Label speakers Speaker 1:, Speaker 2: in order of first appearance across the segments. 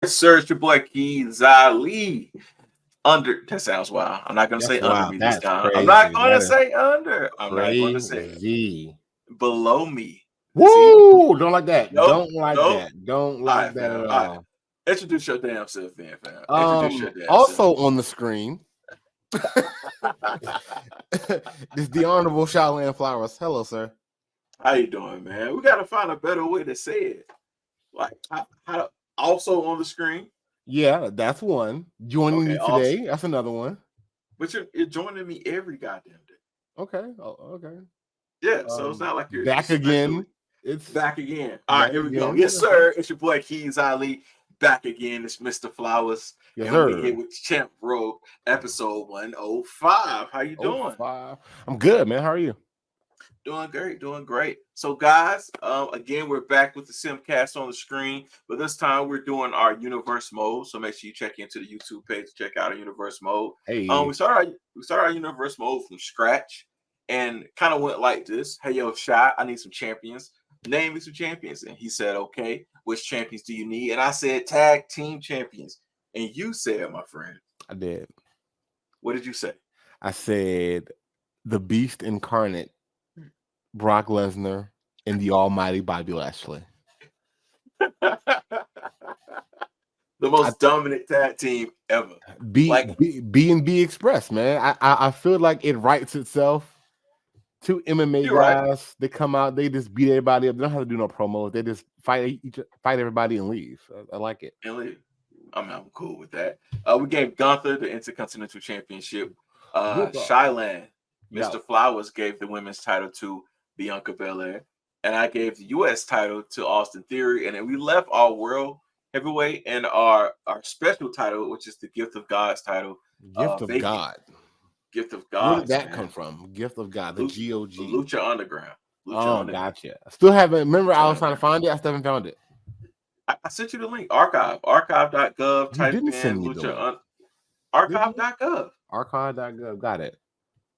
Speaker 1: Search your boy Keiz Ali. Under that sounds wild. I'm not gonna
Speaker 2: That's
Speaker 1: say under
Speaker 2: wild.
Speaker 1: me
Speaker 2: That's
Speaker 1: this time.
Speaker 2: crazy.
Speaker 1: I'm not gonna
Speaker 2: That is
Speaker 1: say under. I'm not gonna say it.
Speaker 2: crazy.
Speaker 1: Below me.
Speaker 2: Woo! Don't like that.
Speaker 1: Nope.
Speaker 2: Don't like
Speaker 1: Nope.
Speaker 2: that. Don't
Speaker 1: All
Speaker 2: like
Speaker 1: right,
Speaker 2: that
Speaker 1: fam.
Speaker 2: at
Speaker 1: All right.
Speaker 2: all.
Speaker 1: Introduce your damn self, then, fam. Introduce your damn
Speaker 2: Also on the screen,
Speaker 1: self.
Speaker 2: this the Honorable Shaolin Flowers. Hello, sir.
Speaker 1: How you doing, man? We gotta find a better way to say it. Like how also on the screen.
Speaker 2: Yeah, that's one. Joining me today. That's another one.
Speaker 1: But you're joining me every goddamn day.
Speaker 2: Okay. Oh, okay.
Speaker 1: Yeah, so it's not like you're
Speaker 2: back again. It's
Speaker 1: back again. All right, here we go. Yes, sir. It's your boy Keiz Ali. Back again. It's Mr. Flowers.
Speaker 2: Yes,
Speaker 1: and we're here with Champ Bro, episode 105. How you doing?
Speaker 2: I'm good, man. How are you?
Speaker 1: Doing great. So, guys, again, we're back with the Simcast on the screen, but this time we're doing our universe mode. So make sure you check into the YouTube page to check out our universe mode.
Speaker 2: Hey,
Speaker 1: we started our universe mode from scratch and kind of went like this. Hey, yo, Shy, I need some champions. Name me some champions. And he said, okay, which champions do you need? And I said, tag team champions. And you said, my friend.
Speaker 2: I did.
Speaker 1: What did you say?
Speaker 2: I said, the Beast Incarnate, Brock Lesnar, and the Almighty Bobby Lashley.
Speaker 1: The most dominant tag team ever.
Speaker 2: B&B Express, man. I feel like it writes itself. Two MMA guys, right. They come out, they just beat everybody up. They don't have to do no promos. They just fight everybody and leave. I like it.
Speaker 1: And leave. I'm cool with that. We gave Gunther the Intercontinental Championship. Shyland, Mr. Flowers gave the women's title to Bianca Belair, and I gave the U.S. title to Austin Theory, and then we left our world heavyweight and our special title, which is the Gift of God's title.
Speaker 2: Gift of God.
Speaker 1: Gift of God.
Speaker 2: Where did that come from? Gift of God, the GOG.
Speaker 1: Lucha Underground.
Speaker 2: Gotcha. Still haven't. Remember, I was trying to find it. I still haven't found it.
Speaker 1: I sent you the link. Archive.gov. Type in Lucha. Archive.gov.
Speaker 2: Archive.gov. Got it.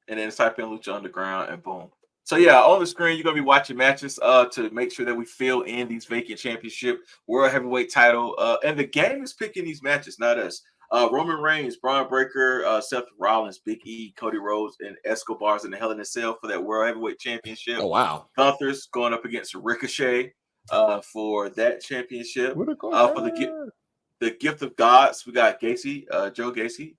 Speaker 1: And then type in Lucha Underground and boom. So yeah, on the screen, you're going to be watching matches to make sure that we fill in these vacant championship world heavyweight title. And the game is picking these matches, not us. Roman Reigns, Braun Breaker, Seth Rollins, Big E, Cody Rhodes, and Escobar's in the Hell in a Cell for that world heavyweight championship.
Speaker 2: Oh, wow.
Speaker 1: Gunther's going up against Ricochet for that championship. For the Gift of Gods, we got Gacy, Joe Gacy,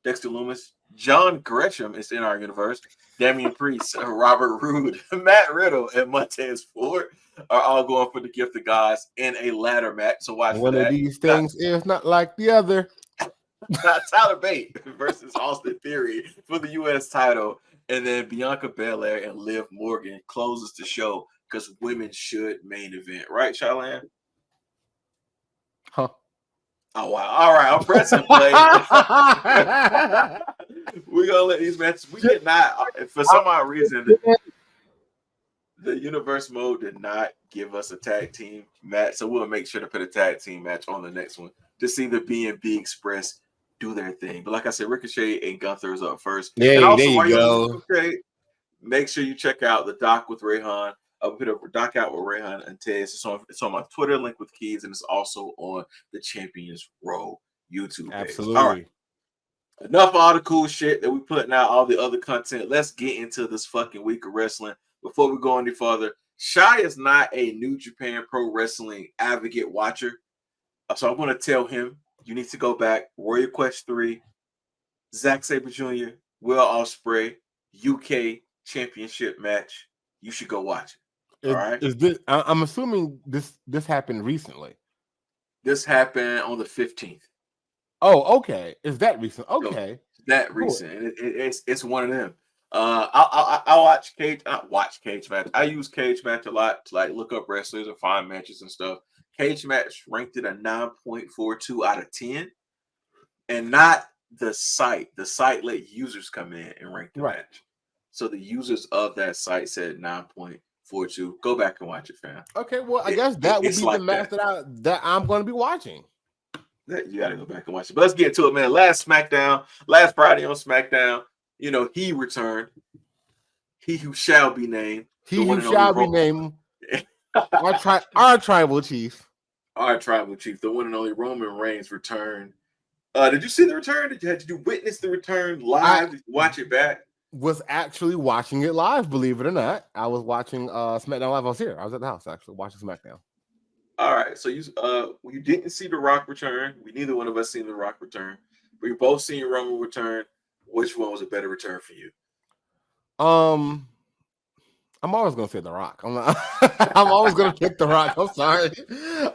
Speaker 1: Dexter Lumis, John Gresham is in our universe. Damian Priest, Robert Roode, Matt Riddle, and Montez Ford are all going for the Gift of Gods in a ladder match. So watch
Speaker 2: one of these things is not like the other.
Speaker 1: Tyler Bate versus Austin Theory for the U.S. title, and then Bianca Belair and Liv Morgan closes the show because women should main event, right, Shaolin?
Speaker 2: Huh.
Speaker 1: Oh wow! All right, I'm pressing play. We're gonna let these matches. We did not, for some odd reason, the universe mode did not give us a tag team match, so we'll make sure to put a tag team match on the next one to see the B&B Express do their thing. But like I said, Ricochet and Gunther is up first.
Speaker 2: Yeah,
Speaker 1: and also,
Speaker 2: there you go.
Speaker 1: Make sure you check out the doc with Rayhan. I'll put a doc out with Rayhan and Tez. It's on my Twitter link with Keiz, and it's also on the Champions Row YouTube page.
Speaker 2: Absolutely.
Speaker 1: All right. Enough of all the cool shit that we putting out, all the other content. Let's get into this fucking week of wrestling. Before we go any further, Shy is not a New Japan Pro Wrestling advocate watcher. So I'm going to tell him, you need to go back. Warrior Quest 3, Zack Sabre Jr., Will Ospreay, UK Championship match. You should go watch it. All right.
Speaker 2: Is this? I'm assuming this happened recently.
Speaker 1: This happened on the 15th.
Speaker 2: Oh, okay. Is that recent? Okay,
Speaker 1: so that recent. Cool. It's one of them. I watch Cage. I watch Cage Match. I use Cage Match a lot to like look up wrestlers and find matches and stuff. Cage Match ranked it a 9.42 out of 10, and not the site. The site let users come in and rank the match. So the users of that site said 9.42. Go back and watch it, fam.
Speaker 2: Okay, well, I guess that would be like the match that I'm going to be watching.
Speaker 1: You got to go back and watch it. But let's get to it, man. Last Friday on SmackDown, he returned. He who shall be named.
Speaker 2: He who shall be named. Our tribal chief.
Speaker 1: Our tribal chief, the one and only Roman Reigns, returned. Did you see the return? Did you witness the return live? Did you watch it back?
Speaker 2: Was actually watching it live, believe it or not. I was watching Smackdown live. I was here. I was at the house actually watching Smackdown.
Speaker 1: All right, so you didn't see The Rock return. Neither one of us seen The Rock return. We both seen Roman return. Which one was a better return for you?
Speaker 2: I'm always gonna say The Rock. I'm always gonna pick The Rock. I'm sorry.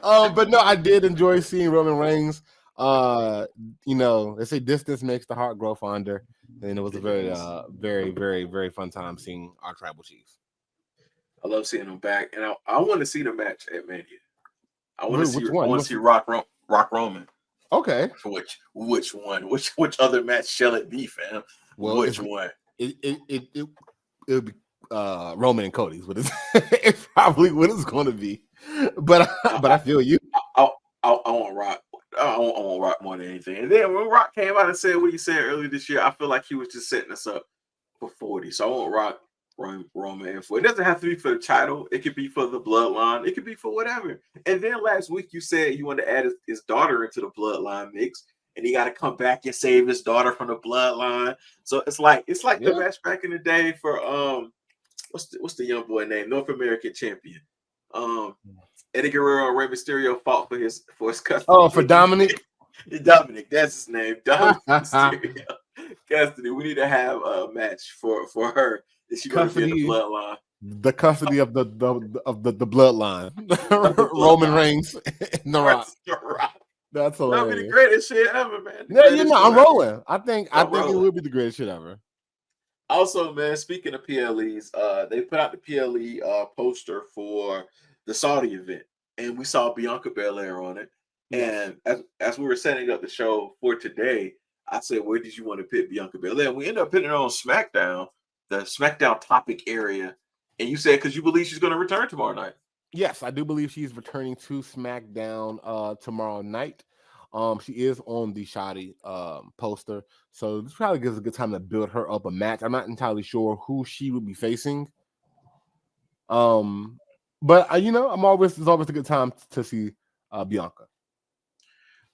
Speaker 2: But no, I did enjoy seeing Roman Reigns. They say distance makes the heart grow fonder, and it was a very, very, very, very fun time seeing our tribal chiefs.
Speaker 1: I love seeing them back, and I want to see the match at Mania. I want to see.
Speaker 2: One?
Speaker 1: I want to see Rock Roman.
Speaker 2: Okay.
Speaker 1: Which one? Which other match shall it be, fam?
Speaker 2: Well,
Speaker 1: which one?
Speaker 2: It'll be Roman and Cody's. What is it's probably what it's going to be. But I feel you.
Speaker 1: I want Rock. I want Rock more than anything. And then when Rock came out and said what he said earlier this year, I feel like he was just setting us up for 40. So I want Rock. Roman for it doesn't have to be for the title. It could be for the bloodline. It could be for whatever. And then last week you said you wanted to add his daughter into the bloodline mix, and he got to come back and save his daughter from the bloodline. So it's like the match back in the day for what's the young boy name? North American champion. Eddie Guerrero and Rey Mysterio fought for his custody.
Speaker 2: Oh, for Dominic.
Speaker 1: Dominic, that's his name. Dominic Mysterio. Custody. We need to have a match for her. Is she going to be in the bloodline?
Speaker 2: The custody of the bloodline. Roman Reigns and The Rock. That's hilarious.
Speaker 1: That'll be the greatest shit ever, man.
Speaker 2: I'm rolling. I think it will be the greatest shit ever.
Speaker 1: Also, man, speaking of PLEs, they put out the PLE poster for the Saudi event, and we saw Bianca Belair on it. And as we were setting up the show for today, I said, where did you want to put Bianca Belair? We ended up putting her on SmackDown, the SmackDown topic area. And you said because you believe she's going to return tomorrow night.
Speaker 2: Yes, I do believe she's returning to SmackDown tomorrow night. She is on the Shoddy poster. So this probably gives us a good time to build her up a match. I'm not entirely sure who she would be facing. But it's always a good time to see Bianca.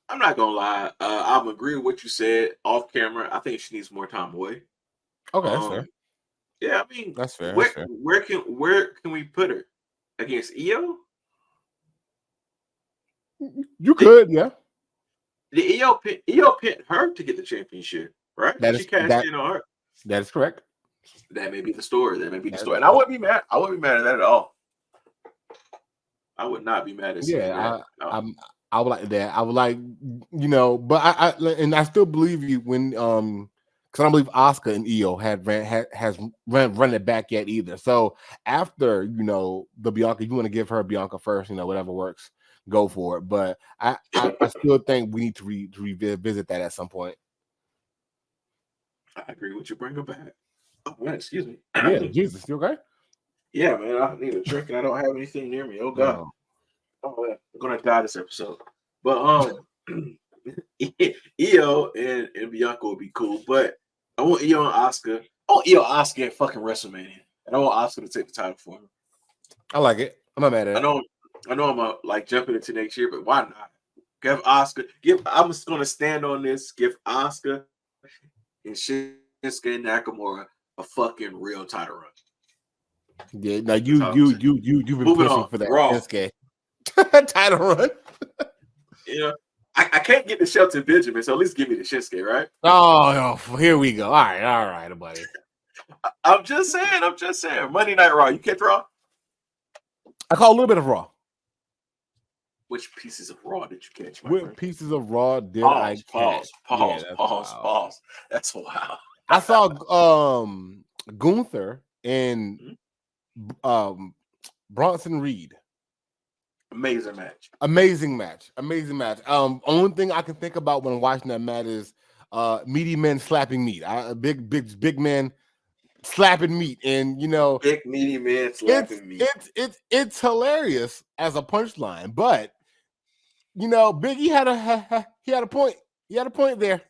Speaker 1: I'm not gonna lie. I'm agree with what you said off camera. I think she needs more time away.
Speaker 2: Okay, that's fair.
Speaker 1: Yeah, I mean
Speaker 2: that's fair.
Speaker 1: Where can we put her against Io?
Speaker 2: You could, yeah.
Speaker 1: The Io pinned her to get the championship, right? She cashed in on her.
Speaker 2: That is correct.
Speaker 1: That may be the story. And I wouldn't be mad. I wouldn't be mad at that at all. I would not be mad at that.
Speaker 2: I would like that. I would like, but I still believe you when because I don't believe Asuka and Io has run it back yet either. So after the Bianca, you want to give her Bianca first, whatever works, go for it. But I still think we need to revisit that at some point.
Speaker 1: I agree with you. Bring her back. Oh man, excuse me.
Speaker 2: Yeah, Jesus, you okay?
Speaker 1: Yeah, man. I need a drink and I don't have anything near me. Oh God. Oh man, I'm gonna die this episode. But Io and Bianca would be cool. But I want Io and Asuka. I want Io and Asuka at fucking WrestleMania. And I want Asuka to take the title for her.
Speaker 2: I like it. I'm not mad at it.
Speaker 1: I know I'm like jumping into next year, but why not? Give Asuka. I'm just gonna stand on this. Give Asuka and Shinsuke Nakamura a fucking real title run.
Speaker 2: Yeah, now you've been pushing for that Shinsuke title run.
Speaker 1: I can't get the Shelton Benjamin, so at least give me the Shinsuke, right?
Speaker 2: Oh, here we go. All right, buddy.
Speaker 1: I'm just saying. Monday Night Raw. You catch Raw?
Speaker 2: I caught a little bit of Raw.
Speaker 1: Which pieces of Raw did you catch?
Speaker 2: What pieces of Raw did I catch?
Speaker 1: Pause. That's wild.
Speaker 2: I saw Gunther and Bronson Reed.
Speaker 1: Amazing match.
Speaker 2: Only thing I can think about when I'm watching that match is meaty men slapping meat. Big men slapping meat, and
Speaker 1: big meaty men slapping meat.
Speaker 2: It's hilarious as a punchline, but Biggie had a point. He had a point there.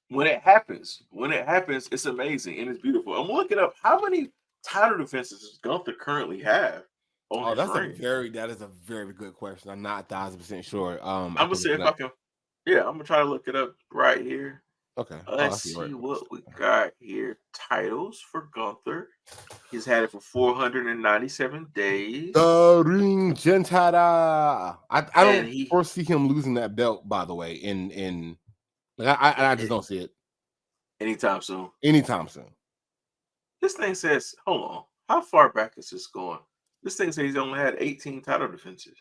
Speaker 1: When it happens, it's amazing and it's beautiful. I'm looking up how many title defenses does Gunther currently have. on
Speaker 2: Oh,
Speaker 1: his
Speaker 2: that is a very good question. I'm not 1,000% sure.
Speaker 1: I'm gonna see if I can. Yeah, I'm gonna try to look it up right here.
Speaker 2: Okay.
Speaker 1: Let's see what we got here. Titles for Gunther. He's had it for 497 days.
Speaker 2: The Ring Gentara. I don't
Speaker 1: he
Speaker 2: foresee him losing that belt, by the way. I just don't see it
Speaker 1: anytime soon.
Speaker 2: anytime soon.
Speaker 1: This thing says, hold on. How far back is this going? This thing says he's only had 18 title defenses,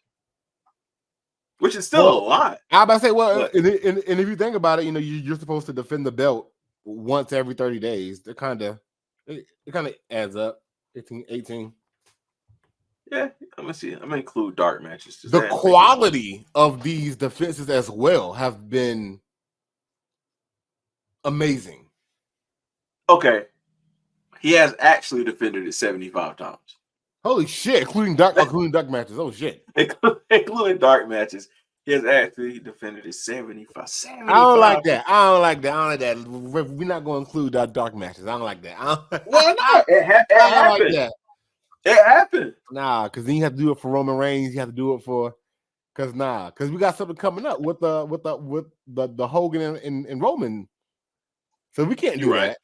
Speaker 1: which is still a lot.
Speaker 2: I about to say, well, and if you think about it, you're supposed to defend the belt once every 30 days. It kind of adds up. 18.
Speaker 1: Yeah, I'm gonna see. I'm gonna include dark matches.
Speaker 2: The quality of these defenses as well have been amazing.
Speaker 1: Okay, he has actually defended it 75 times.
Speaker 2: Holy shit! Including dark matches. Oh shit!
Speaker 1: Including dark matches, he has actually defended it 75.
Speaker 2: I don't like that. We're not going to include dark matches. I don't like that.
Speaker 1: Why not? It happened. Like that. It happened.
Speaker 2: Nah, because then you have to do it for Roman Reigns. You have to do it for because we got something coming up with the Hogan and Roman. So we can't do that.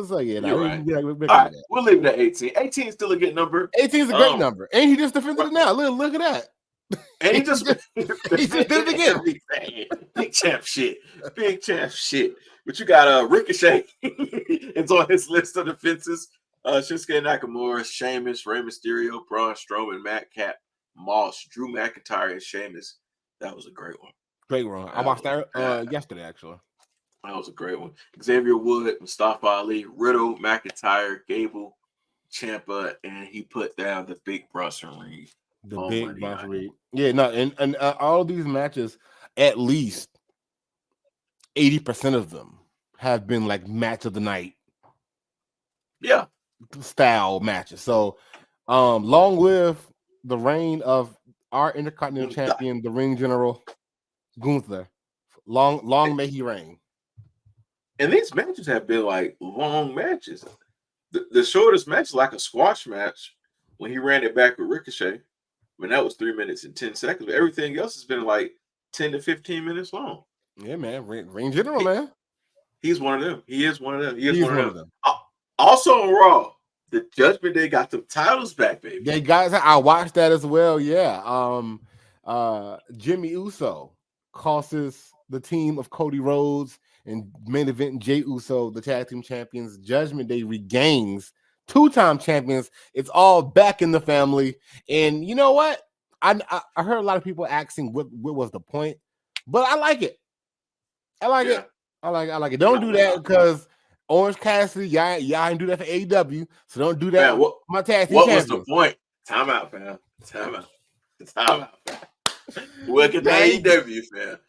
Speaker 2: So yeah,
Speaker 1: right. All right, we'll leave it at 18. 18 is still a good number.
Speaker 2: 18 is a great number, and he just defended it now. Look at that.
Speaker 1: And he just did
Speaker 2: it
Speaker 1: again. Big champ shit. But you got Ricochet. It's on his list of defenses. Shinsuke Nakamura, Sheamus, Rey Mysterio, Braun Strowman, Matt Cap, Moss, Drew McIntyre, and Sheamus. That was a great one.
Speaker 2: Great one. I watched that yesterday, actually.
Speaker 1: That was a great one. Xavier Wood, Mustafa Ali, Riddle, McIntyre, Gable, Ciampa, and he put down the big Bronson Reed.
Speaker 2: The big Bronson Reed. Yeah, no, and all of these matches, at least 80% of them have been like match of the night.
Speaker 1: Yeah.
Speaker 2: Style matches. So long live the reign of our Intercontinental Champion, the Ring General, Gunther. Long may he reign.
Speaker 1: And these matches have been like long matches. The shortest match is like a squash match when he ran it back with Ricochet. I mean, that was 3 minutes and 10 seconds. But everything else has been like 10 to 15 minutes long.
Speaker 2: Yeah, man. Ring General, man.
Speaker 1: He's one of them. He is one of them. He is one of them. Also on Raw, the Judgment Day got the titles back, baby.
Speaker 2: They got. I watched that as well. Yeah. Jimmy Uso costs the team of Cody Rhodes and main event Jey Uso, the tag team champions. Judgment Day regains 2-time champions. It's all back in the family. And you know what? I heard a lot of people asking what was the point, but I like it. I like it. I like it. Don't do that because Orange Cassidy, y'all didn't do that for AEW, so don't do that.
Speaker 1: Man,
Speaker 2: my tag team
Speaker 1: what
Speaker 2: champions.
Speaker 1: Was the point? Time out, fam. Time out, fam. Look at the AEW, fam.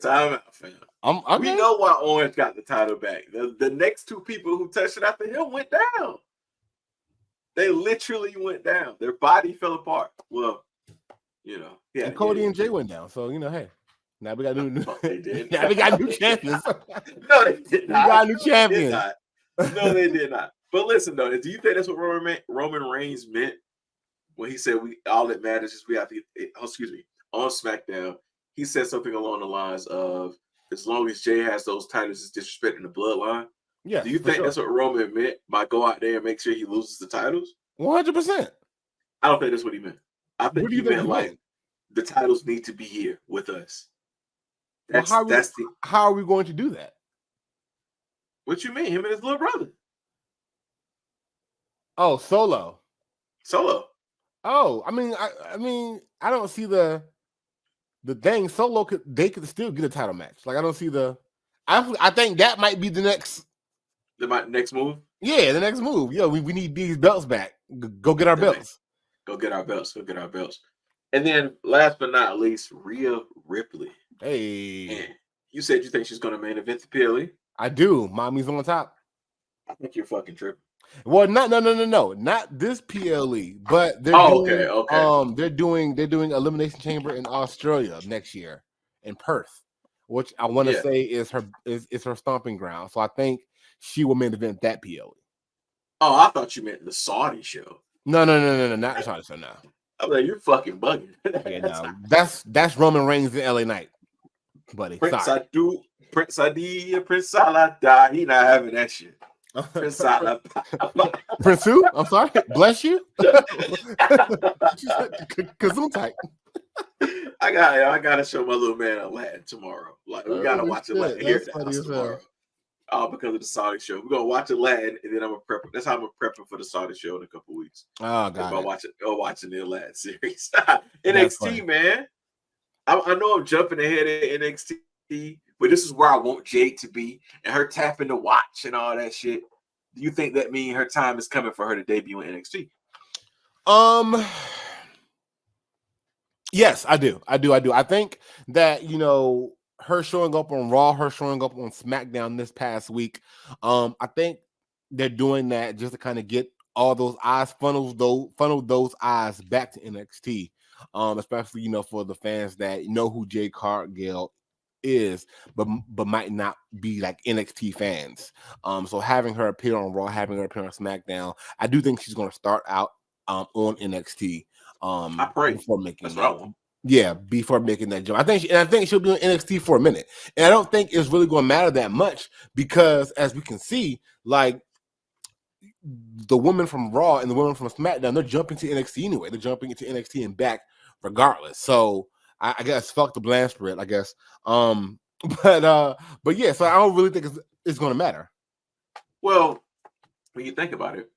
Speaker 1: Time out, fam.
Speaker 2: Okay.
Speaker 1: We know why Orange got the title back. The next two people who touched it after him went down. They literally went down. Their body fell apart. Well,
Speaker 2: and Cody and Jay went down. So hey, now we got new.
Speaker 1: They did.
Speaker 2: Now we got new champions.
Speaker 1: No, they did not.
Speaker 2: We got new champions.
Speaker 1: No, they did not. But listen, though, do you think that's what Roman Reigns meant when he said all that matters is we have to? On SmackDown, he said something along the lines of, "As long as Jay has those titles, it's disrespecting the bloodline."
Speaker 2: Yeah.
Speaker 1: Do you think that's what Roman meant by go out there and make sure he loses the titles?
Speaker 2: 100%.
Speaker 1: I don't think that's what he meant. I think he meant like the titles need to be here with us.
Speaker 2: How are we going to do that?
Speaker 1: What you mean? Him and his little brother.
Speaker 2: Oh, Solo.
Speaker 1: Oh,
Speaker 2: I mean, I don't see the thing. Solo they could still get a title match. Like I don't see I think that might be the next
Speaker 1: move.
Speaker 2: Yeah, the next move. Yeah, we need these belts back. Go get our belts.
Speaker 1: Go get our belts. And then last but not least, Rhea Ripley.
Speaker 2: Hey.
Speaker 1: And you said you think she's going to main event the PLE?
Speaker 2: I do. Mommy's on top.
Speaker 1: I think you're fucking tripping.
Speaker 2: Well, no. Not this PLE, but they're
Speaker 1: okay.
Speaker 2: They're doing Elimination Chamber in Australia next year in Perth, which I want to say is her stomping ground. So I think she will main event that PLE.
Speaker 1: Oh, I thought you meant the Saudi show.
Speaker 2: No, not the Saudi show. No.
Speaker 1: I'm like, you're fucking bugging.
Speaker 2: Yeah, no, that's Roman Reigns and LA Knight, buddy.
Speaker 1: Prince
Speaker 2: Sorry.
Speaker 1: Adu, Prince Adi, Prince Salada. He not having that shit. Prince Salada.
Speaker 2: Prince who? I'm sorry. Bless you. Kazoo type.
Speaker 1: I gotta show my little man Aladdin tomorrow. Like we gotta watch Aladdin here at the house tomorrow. Because of the Saudi show. We're gonna watch Aladdin and then I'm gonna prep. That's how I'm prepping for the Saudi show in a couple weeks.
Speaker 2: Oh god.
Speaker 1: Watching the Aladdin series. NXT, man. I know I'm jumping ahead of NXT, but this is where I want Jade to be and her tapping the watch and all that shit. Do you think that means her time is coming for her to debut in NXT?
Speaker 2: Yes, I do. I think that, her showing up on Raw, her showing up on SmackDown this past week, I think they're doing that just to kind of get all those eyes, funnel those eyes back to NXT, especially, for the fans that know who Jade Cargill is, but might not be like NXT fans. So having her appear on Raw, having her appear on SmackDown, I do think she's going to start out on NXT.
Speaker 1: I pray
Speaker 2: before making
Speaker 1: that's
Speaker 2: that.
Speaker 1: what I want.
Speaker 2: Yeah, before making that jump. I think she'll be on NXT for a minute. And I don't think it's really going to matter that much because as we can see, like the women from Raw and the women from SmackDown, they're jumping to NXT anyway. They're jumping into NXT and back regardless. So I guess fuck the bland spread, I guess. But yeah, so I don't really think it's going to matter.
Speaker 1: Well, when you think about it,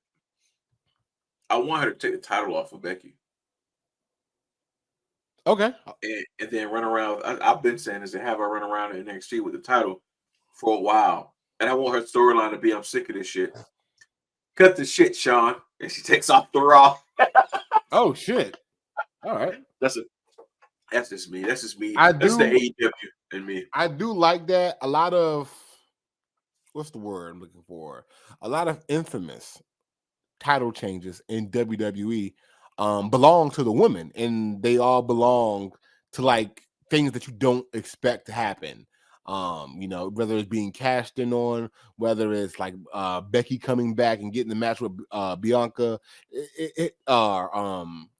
Speaker 1: I want her to take the title off of Becky.
Speaker 2: Okay.
Speaker 1: And then run around. I've been saying is to have her run around in NXT with the title for a while. And I want her storyline to be, I'm sick of this shit. Cut the shit, Sean. And she takes off the Raw.
Speaker 2: Oh, shit. All right.
Speaker 1: That's just me. That's the AEW in me.
Speaker 2: I do like that. A lot of, what's the word I'm looking for? A lot of infamous title changes in WWE belong to the women, and they all belong to like things that you don't expect to happen. Whether it's being cashed in on, whether it's like Becky coming back and getting the match with Bianca,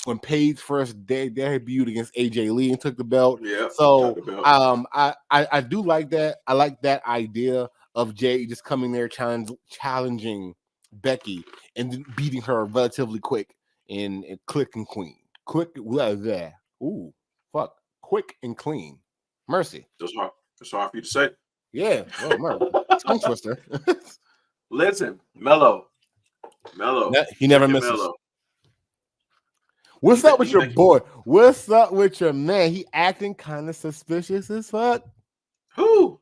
Speaker 2: when Paige first debuted against AJ Lee and took the belt.
Speaker 1: Yeah.
Speaker 2: So I do like that. I like that idea of Jay just coming there challenging Becky and beating her relatively quick and quick and clean. Quick there. Ooh, fuck. Quick and clean. Mercy.
Speaker 1: That's hard for you to say.
Speaker 2: Yeah. Oh, man. Tongue twister.
Speaker 1: Listen, Mello.
Speaker 2: He never misses.
Speaker 1: Mello.
Speaker 2: What's up with your boy? What's up with your man? He acting kind of suspicious as fuck.
Speaker 1: Who?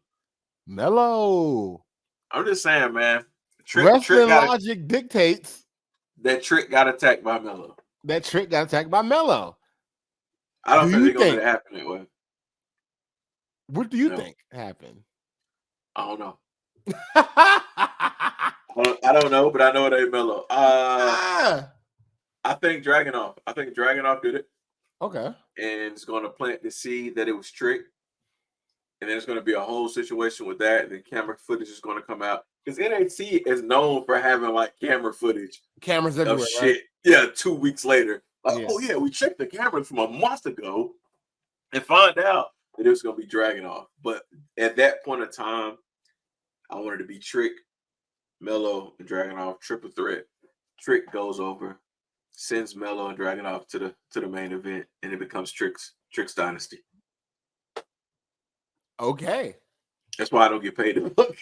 Speaker 2: Mello.
Speaker 1: I'm just saying, man.
Speaker 2: Wrestling logic dictates
Speaker 1: that Trick got attacked by Mello.
Speaker 2: I
Speaker 1: don't think they're going to happen that way.
Speaker 2: What do you think happened?
Speaker 1: I don't know. I don't know, but I know it ain't Mello. I think Dragunov. Did it.
Speaker 2: Okay.
Speaker 1: And it's going to plant the seed that it was Trick. And then there's going to be a whole situation with that. And then camera footage is going to come out. Because NXT is known for having like camera footage.
Speaker 2: Cameras everywhere,
Speaker 1: shit.
Speaker 2: Right?
Speaker 1: Yeah, 2 weeks later. Like, oh yeah, we checked the cameras from a month ago and find out that it was going to be Dragunov. But at that point in time, I wanted to be Trick, Mello, and Dragunov triple threat. Trick goes over, sends Mello and Dragunov to the main event, and it becomes Trick's dynasty.
Speaker 2: Okay.
Speaker 1: That's why I don't get paid to look.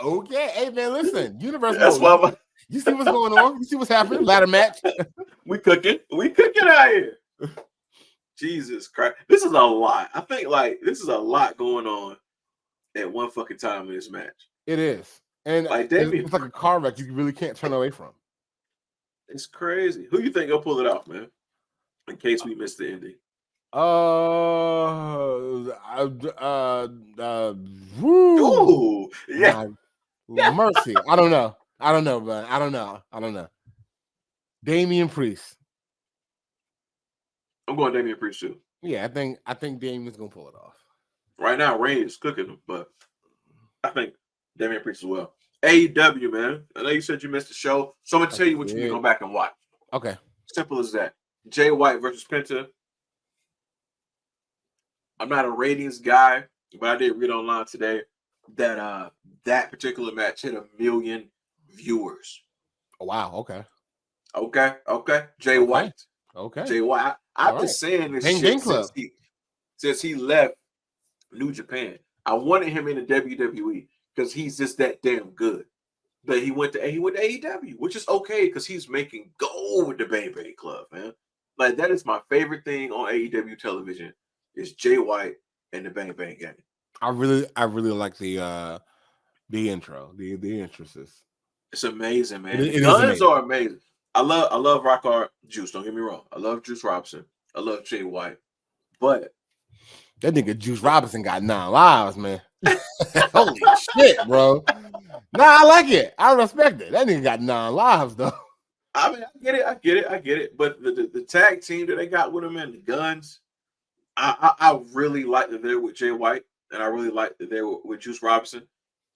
Speaker 2: Okay. Hey man, listen. Universe.
Speaker 1: That's why
Speaker 2: you see what's going on? You see what's happening? Ladder match.
Speaker 1: We cooking out here. Jesus Christ. This is a lot. I think this is a lot going on at one fucking time in this match.
Speaker 2: It is. And it's like a car wreck you really can't turn away from.
Speaker 1: It's crazy. Who you think will pull it off, man? In case we missed the ending.
Speaker 2: Ooh, yeah. Mercy. I don't know, but I don't know. Damian Priest.
Speaker 1: I'm going Damian Priest too.
Speaker 2: Yeah, I think Damian's gonna pull it off.
Speaker 1: Right now, Reigns is cooking them, but I think Damian Priest as well. AEW, man. I know you said you missed the show, so I'm gonna tell you what you can go back and watch.
Speaker 2: Okay.
Speaker 1: Simple as that. Jay White versus Penta. I'm not a ratings guy, but I did read online today that that particular match hit 1 million viewers.
Speaker 2: Oh, wow. Okay.
Speaker 1: Jay
Speaker 2: Okay.
Speaker 1: White.
Speaker 2: Okay.
Speaker 1: Jay White. I've been saying this shit since he left New Japan. I wanted him in the WWE because he's just that damn good. But he went to AEW, which is okay because he's making gold with the Bang Bang Club, man. Like that is my favorite thing on AEW television is Jay White and the Bang Bang Gang.
Speaker 2: I really like the intro, the entrances.
Speaker 1: It's amazing, man.
Speaker 2: It
Speaker 1: Guns are amazing. I love Rock Hard Juice. Don't get me wrong. I love Juice Robinson. I love Jay White. But
Speaker 2: that nigga Juice Robinson got 9 lives, man. Holy shit, bro. Nah, I like it. I respect it. That nigga got 9 lives, though.
Speaker 1: I mean, I get it. But the tag team that they got with him and the Guns, I really like that they're with Jay White, and I really like that they're with Juice Robinson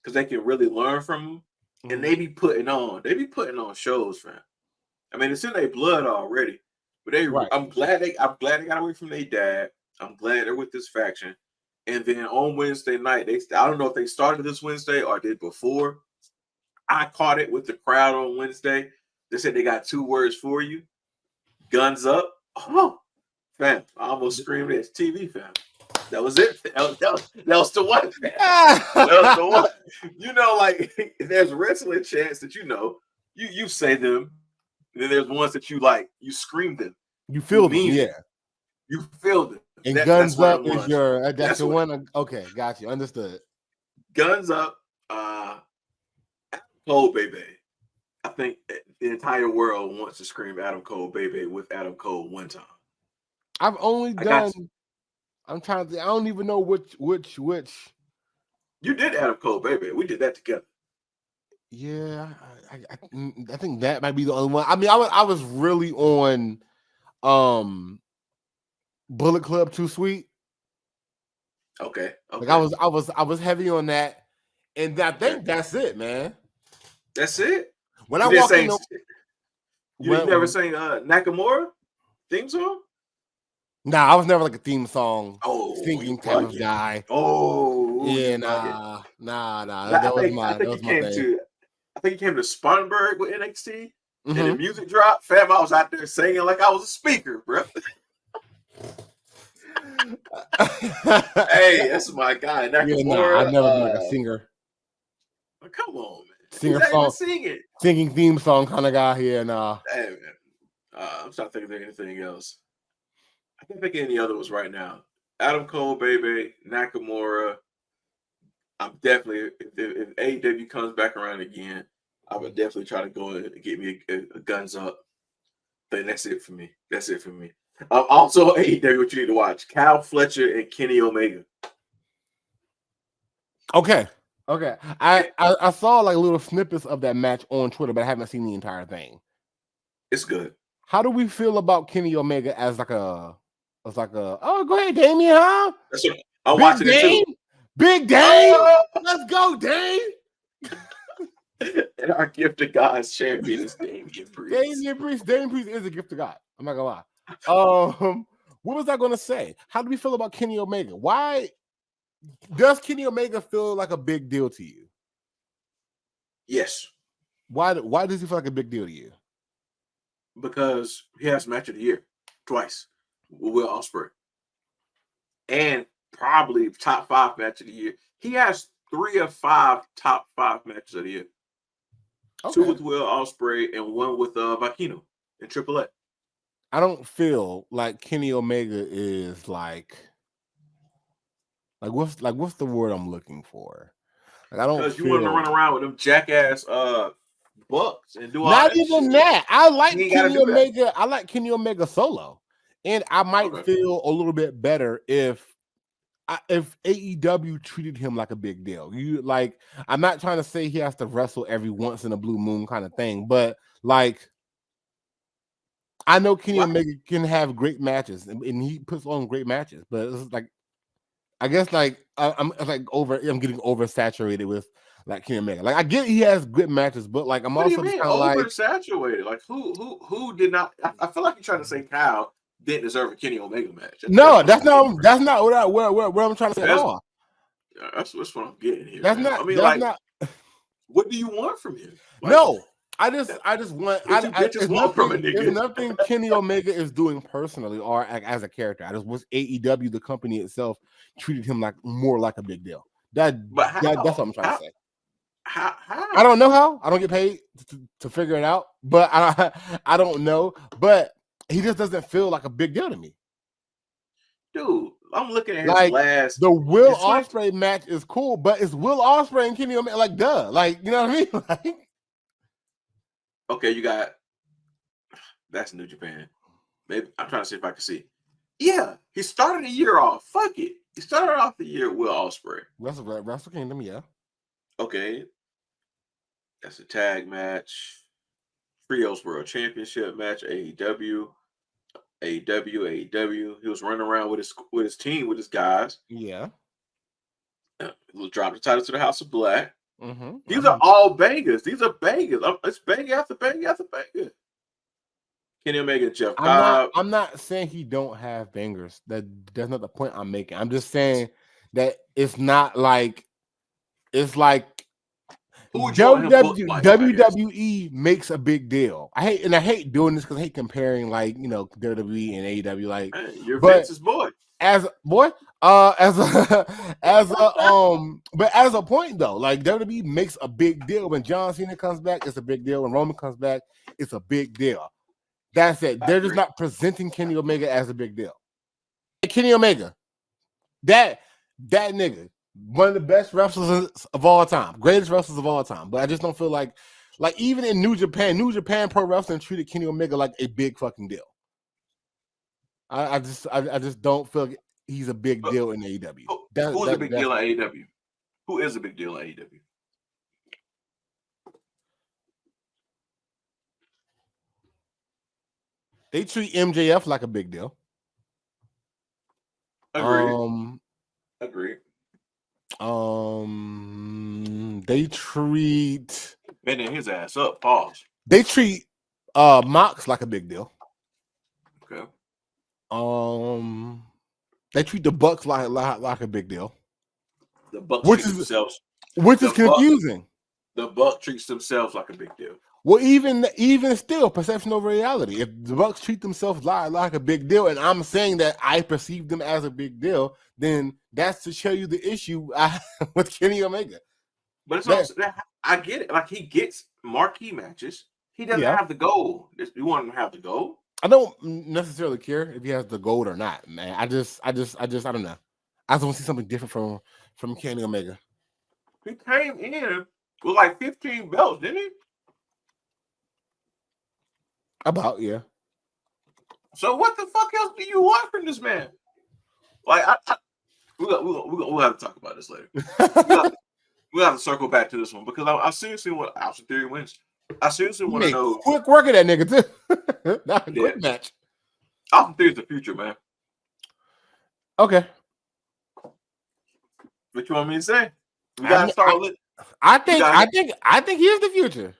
Speaker 1: because they can really learn from him, and they be putting on shows, man. I mean, it's in their blood already, but I'm glad they got away from their dad. I'm glad they're with this faction. And then on Wednesday night, I don't know if they started this Wednesday or did before. I caught it with the crowd on Wednesday. They said they got 2 words for you. Guns up. Oh, fam. I almost screamed at TV, fam. That was it. That was the one, fam. That was the one. You know, like, there's wrestling chants that you say them. And then there's ones that you scream them.
Speaker 2: You feel them, yeah.
Speaker 1: You feel them.
Speaker 2: And Guns Up is that's your one. Okay, got you. Understood.
Speaker 1: Guns Up, Cole Baby. I think the entire world wants to scream Adam Cole Baby with Adam Cole one time.
Speaker 2: I've only done. I'm trying to think. I don't even know which.
Speaker 1: You did Adam Cole Baby. We did that together.
Speaker 2: Yeah, I think that might be the only one. I mean, I was really on Bullet Club Too Sweet.
Speaker 1: Okay.
Speaker 2: Like I was heavy on that, and I think that's it, man.
Speaker 1: That's it.
Speaker 2: When I walk in,
Speaker 1: you never sang Nakamura theme song?
Speaker 2: Nah, I was never like a theme song singing type of guy.
Speaker 1: Oh,
Speaker 2: yeah, nah. That was my thing.
Speaker 1: I think he came to Spartanburg with NXT, and the music dropped. Fam, I was out there singing like I was a speaker, bro. Hey, that's my guy. Nakamura,
Speaker 2: I've never been like a singer.
Speaker 1: Come on, man.
Speaker 2: Singing theme song kind of guy here. Nah.
Speaker 1: Hey, man. I'm trying to think of anything else. I can't think of any other ones right now. Adam Cole, Baby, Nakamura. I'm definitely, if AEW comes back around again, I would definitely try to go and get me a Guns Up. But that's it for me. Also, AEW, what you need to watch: Kyle Fletcher and Kenny Omega.
Speaker 2: Okay. I saw like little snippets of that match on Twitter, but I haven't seen the entire thing.
Speaker 1: It's good.
Speaker 2: How do we feel about Kenny Omega as like a oh, go ahead, Damien, huh?
Speaker 1: I'm watching it too.
Speaker 2: Big Dame. Let's go, Dame.
Speaker 1: And our gift of God's champion is Damian Priest.
Speaker 2: Damian Priest is a gift of God. I'm not gonna lie. What was I gonna say? How do we feel about Kenny Omega? Why does Kenny Omega feel like a big deal to you?
Speaker 1: Yes.
Speaker 2: Why does he feel like a big deal to you?
Speaker 1: Because he has match of the year twice with Will Ospreay. And probably top 5 match of the year. He has 3 of 5 top 5 matches of the year. Okay. 2 with Will Ospreay and 1 with Vakino in AAA.
Speaker 2: I don't feel like Kenny Omega is like what's the word I'm looking for? Like I don't.
Speaker 1: Because you want to run around with them jackass bucks and do all
Speaker 2: not
Speaker 1: that
Speaker 2: even
Speaker 1: shit.
Speaker 2: that. I like Kenny Omega. I like Kenny Omega solo, and I might feel a little bit better if AEW treated him like a big deal. I'm not trying to say he has to wrestle every once in a blue moon kind of thing, but like I know Kenny Omega can have great matches, and he puts on great matches, but it's like I guess like I'm getting oversaturated with like Kenny Omega. Like I get he has good matches, but like I'm
Speaker 1: What do you
Speaker 2: also just
Speaker 1: mean
Speaker 2: kind of like
Speaker 1: oversaturated? Like who did not? I feel like you're trying to say Kyle didn't deserve a Kenny Omega match.
Speaker 2: no, that's not what I'm trying to say at all.
Speaker 1: That's what I'm getting here.
Speaker 2: That's
Speaker 1: man.
Speaker 2: not.
Speaker 1: I mean,
Speaker 2: That's
Speaker 1: like,
Speaker 2: not.
Speaker 1: what do you want from him? Like,
Speaker 2: No, I just want.
Speaker 1: what you bitches want from a nigga?
Speaker 2: There's nothing Kenny Omega is doing personally or as a character. I just wish AEW, the company itself, treated him like more like a big deal. That's what I'm trying to say.
Speaker 1: How?
Speaker 2: I don't know how. I don't get paid to figure it out, but I don't know. But he just doesn't feel like a big deal to me.
Speaker 1: Dude, I'm looking at his
Speaker 2: the Will Ospreay match is cool, but it's Will Ospreay and Kenny Omega. Like, duh. Like, you know what I mean? Like,
Speaker 1: okay, you got that's New Japan. Maybe I'm trying to see if I can see. Yeah, he started the year off. Fuck it. He started off the year with Will Ospreay.
Speaker 2: Wrestle Kingdom, yeah.
Speaker 1: Okay. That's a tag match. Trios World Championship match, AEW. He was running around with his team, with his guys.
Speaker 2: Yeah.
Speaker 1: He'll drop the title to the House of Black.
Speaker 2: Mm-hmm.
Speaker 1: These are all bangers. These are bangers. It's banger after banger after banger. Kenny Omega, Jeff Cobb.
Speaker 2: I'm not saying he don't have bangers. That's not the point I'm making. I'm just saying that it's not like it's like WWE makes a big deal. I hate doing this because I hate comparing like WWE and AEW. Like
Speaker 1: you're Vince's boy.
Speaker 2: As a point though, like WWE makes a big deal when John Cena comes back. It's a big deal when Roman comes back. It's a big deal. That's it. They're just not presenting Kenny Omega as a big deal. Kenny Omega, that nigga, one of the best wrestlers of all time, greatest wrestlers of all time. But I just don't feel like even in New Japan Pro Wrestling treated Kenny Omega like a big fucking deal. I just don't feel like he's a big deal in AEW.
Speaker 1: Who's a big deal in AEW? Who is a big deal in AEW?
Speaker 2: They treat MJF like a big deal.
Speaker 1: Agreed.
Speaker 2: They treat
Speaker 1: bending his ass up. Pause.
Speaker 2: They treat Mox like a big deal.
Speaker 1: Okay.
Speaker 2: They treat the Bucks like a big deal.
Speaker 1: The Bucks
Speaker 2: which is confusing.
Speaker 1: The Bucks treats themselves like a big deal.
Speaker 2: Well, even still, perception over reality. If the Bucks treat themselves like a big deal, and I'm saying that I perceive them as a big deal, then that's to show you the issue with Kenny Omega.
Speaker 1: But it's also, I get it. Like, he gets marquee matches. He doesn't have the gold. You want him to have the gold?
Speaker 2: I don't necessarily care if he has the gold or not, man. I don't know. I just want to see something different from Kenny Omega.
Speaker 1: He came in with like 15 belts, didn't he?
Speaker 2: About, yeah.
Speaker 1: So what the fuck else do you want from this man? Like, we'll have to talk about this later. we'll have to circle back to this one because I seriously want Austin Theory wins. I seriously want to know.
Speaker 2: Quick work of that nigga too. Not a quick match.
Speaker 1: Austin Theory's the future, man.
Speaker 2: Okay.
Speaker 1: What you want me to say? We gotta start looking.
Speaker 2: I think he's the future.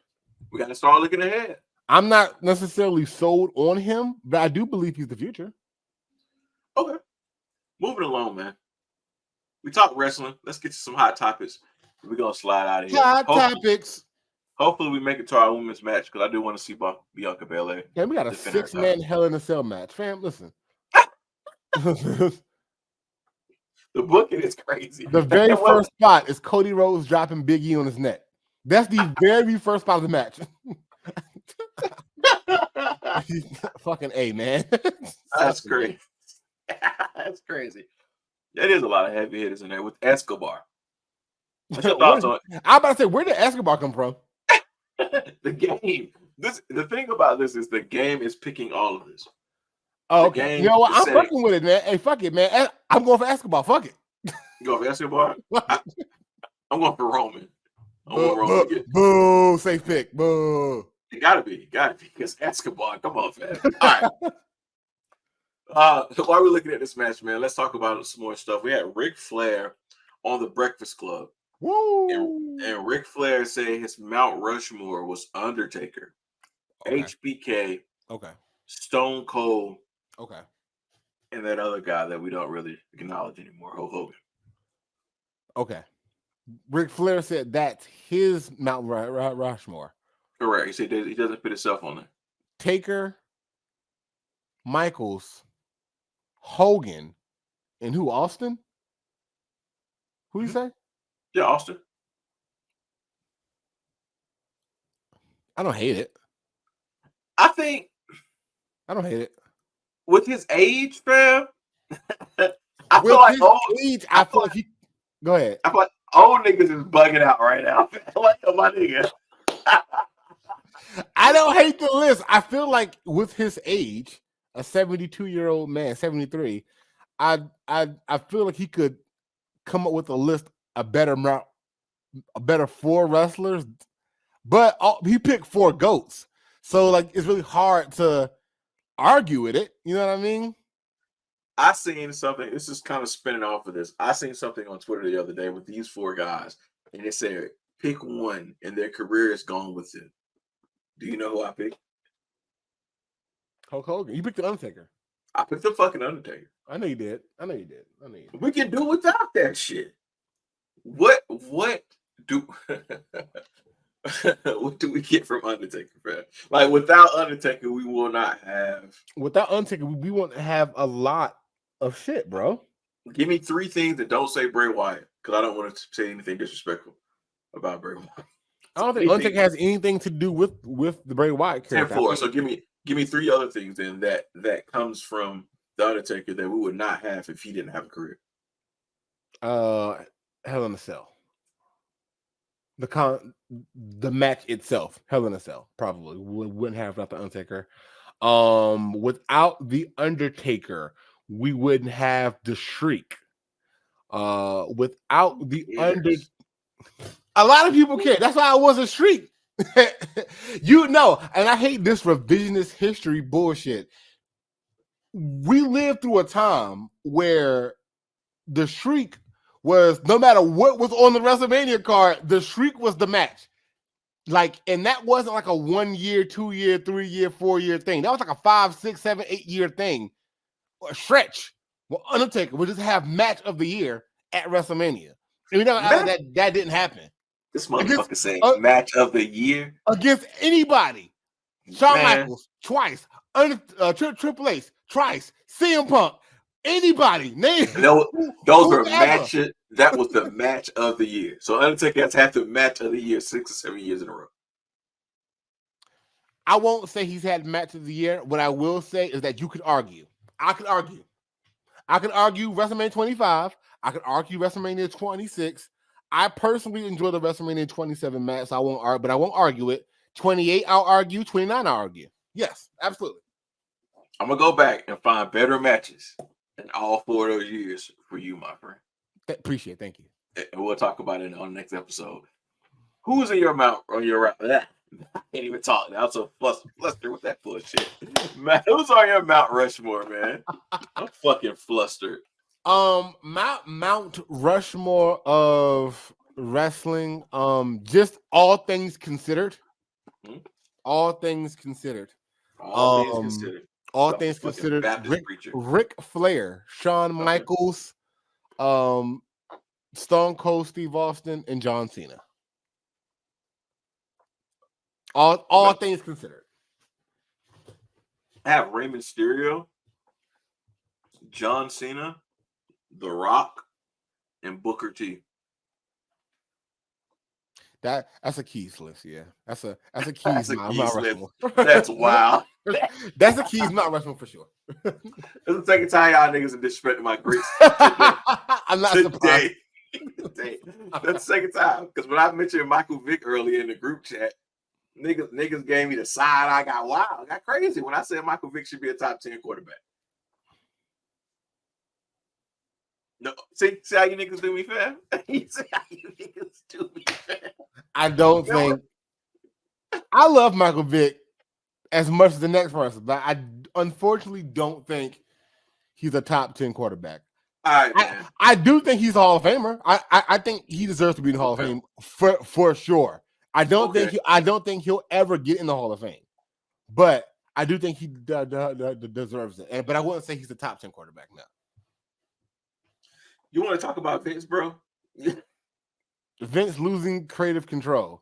Speaker 1: We gotta start looking ahead.
Speaker 2: I'm not necessarily sold on him, but I do believe he's the future.
Speaker 1: Okay. Moving along, man. We talk wrestling. Let's get to some hot topics. We're going to slide out of here.
Speaker 2: Topics.
Speaker 1: Hopefully, we make it to our women's match because I do want to see Bianca Belair.
Speaker 2: Yeah, we got a 6-man Hell in a Cell match. Fam, listen.
Speaker 1: The booking is crazy.
Speaker 2: The very first spot is Cody Rhodes dropping Big E on his neck. That's the very first spot of the match. Fucking A, man.
Speaker 1: That's crazy. That's crazy. That is a lot of heavy hitters in there with Escobar. What's your thoughts on it?
Speaker 2: I'm about to say, where did Escobar come from?
Speaker 1: The game. The thing about this is the game is picking all of this.
Speaker 2: Oh, okay. You know what? I'm fucking with it, man. Hey, fuck it, man. I'm going for Escobar. Fuck it.
Speaker 1: You going for Escobar? I'm going for Roman.
Speaker 2: Boo. Safe pick. Boo.
Speaker 1: It gotta be. Because Escobar. Come on, fam. All right. While we're looking at this match, man, let's talk about some more stuff. We had Ric Flair on the Breakfast Club.
Speaker 2: Woo!
Speaker 1: And Ric Flair said his Mount Rushmore was Undertaker,
Speaker 2: Okay.
Speaker 1: HBK,
Speaker 2: Okay.
Speaker 1: Stone Cold,
Speaker 2: Okay.
Speaker 1: and that other guy that we don't really acknowledge anymore, Hulk Hogan.
Speaker 2: Okay. Ric Flair said that's his Mount Rushmore.
Speaker 1: Correct. He said he doesn't put himself on there.
Speaker 2: Taker, Michaels, Hogan, and who? Austin? Who you say?
Speaker 1: Yeah, Austin.
Speaker 2: I don't hate it.
Speaker 1: I think
Speaker 2: I don't hate it.
Speaker 1: with his age, fam, I
Speaker 2: With
Speaker 1: feel like
Speaker 2: his
Speaker 1: old.
Speaker 2: age, I feel like he. Go ahead.
Speaker 1: I feel like old niggas is bugging out right now. Like my nigga.
Speaker 2: I don't hate the list. I feel like with his age, a 72-year-old man, 73, I feel like he could come up with a list, a better 4 wrestlers, but he picked 4 GOATs. So like it's really hard to argue with it. You know what I mean?
Speaker 1: I seen something. This is kind of spinning off of this. I seen something on Twitter the other day with these 4 guys, and it said pick one, and their career is gone with it. Do you know who I picked?
Speaker 2: Hulk Hogan. You picked the Undertaker.
Speaker 1: I picked the fucking Undertaker.
Speaker 2: I know you did.
Speaker 1: We can do without that shit. What do what do we get from Undertaker, bro? Like without Undertaker, we will not have.
Speaker 2: Without Undertaker, we won't have a lot of shit, bro.
Speaker 1: Give me 3 things that don't say Bray Wyatt, because I don't want to say anything disrespectful about Bray Wyatt.
Speaker 2: I don't think Undertaker has anything to do with the Bray Wyatt character.
Speaker 1: 10-4. So give me 3 other things then that comes from the Undertaker that we would not have if he didn't have a career.
Speaker 2: Hell in a Cell. The match itself, Hell in a Cell, probably wouldn't have without the Undertaker. Without the Undertaker, we wouldn't have the Shriek. Without the Undertaker, a lot of people care. That's why I was a Shriek. You know, and I hate this revisionist history bullshit. We lived through a time where the Shriek was, no matter what was on the WrestleMania card, the Shriek was the match. Like, and that wasn't like a 1 year, 2 year, 3 year, 4 year thing. That was like a 5, 6, 7, 8 year thing. Or a stretch. Well, Undertaker would just have match of the year at WrestleMania. And we never that didn't happen.
Speaker 1: This motherfucker saying match of the year
Speaker 2: against anybody. Shawn Michaels twice, Triple H twice, CM Punk, anybody.
Speaker 1: Those were matches. That was the match of the year. So Undertaker has had the match of the year 6 or 7 years in a row.
Speaker 2: I won't say he's had match of the year. What I will say is that you could argue. I could argue WrestleMania 25. I could argue WrestleMania 26. I personally enjoy the WrestleMania 27 match. So I won't argue it. 28, I'll argue. 29, I'll argue. Yes, absolutely.
Speaker 1: I'm gonna go back and find better matches in all 4 of those years for you, my friend.
Speaker 2: Appreciate it. Thank you.
Speaker 1: And we'll talk about it on the next episode. Who's in your mount on your right? I can't even talk. I'm so flustered with that bullshit. Man, who's on your Mount Rushmore, man? I'm fucking flustered.
Speaker 2: Mount Rushmore of wrestling. Just all things considered.
Speaker 1: Mm-hmm.
Speaker 2: All things considered. Ric Flair, Shawn Michaels, Stone Cold Steve Austin, and John Cena. All things considered.
Speaker 1: I have Rey Mysterio, John Cena, The Rock, and Booker T.
Speaker 2: That's a Keiz list, yeah. That's a Keiz list.
Speaker 1: That's wild.
Speaker 2: That's a Keiz Mount Rushmore for sure.
Speaker 1: It's the second time y'all niggas are disrespecting my greats.
Speaker 2: I'm not surprised.
Speaker 1: Today. That's the second time. Because when I mentioned Michael Vick earlier in the group chat, niggas gave me the side. I got wild. I got crazy when I said Michael Vick should be a top 10 quarterback. No, see how you niggas do me, fam? See how you niggas do me, fam?
Speaker 2: I don't think I love Michael Vick as much as the next person, but I unfortunately don't think he's a top 10 quarterback.
Speaker 1: All right, man.
Speaker 2: I do think he's a Hall of Famer. I think he deserves to be in the Hall of Fame for sure. I don't think he'll ever get in the Hall of Fame, but I do think he deserves it. But I wouldn't say he's the top 10 quarterback now.
Speaker 1: You want to talk about Vince, bro?
Speaker 2: Vince losing creative control.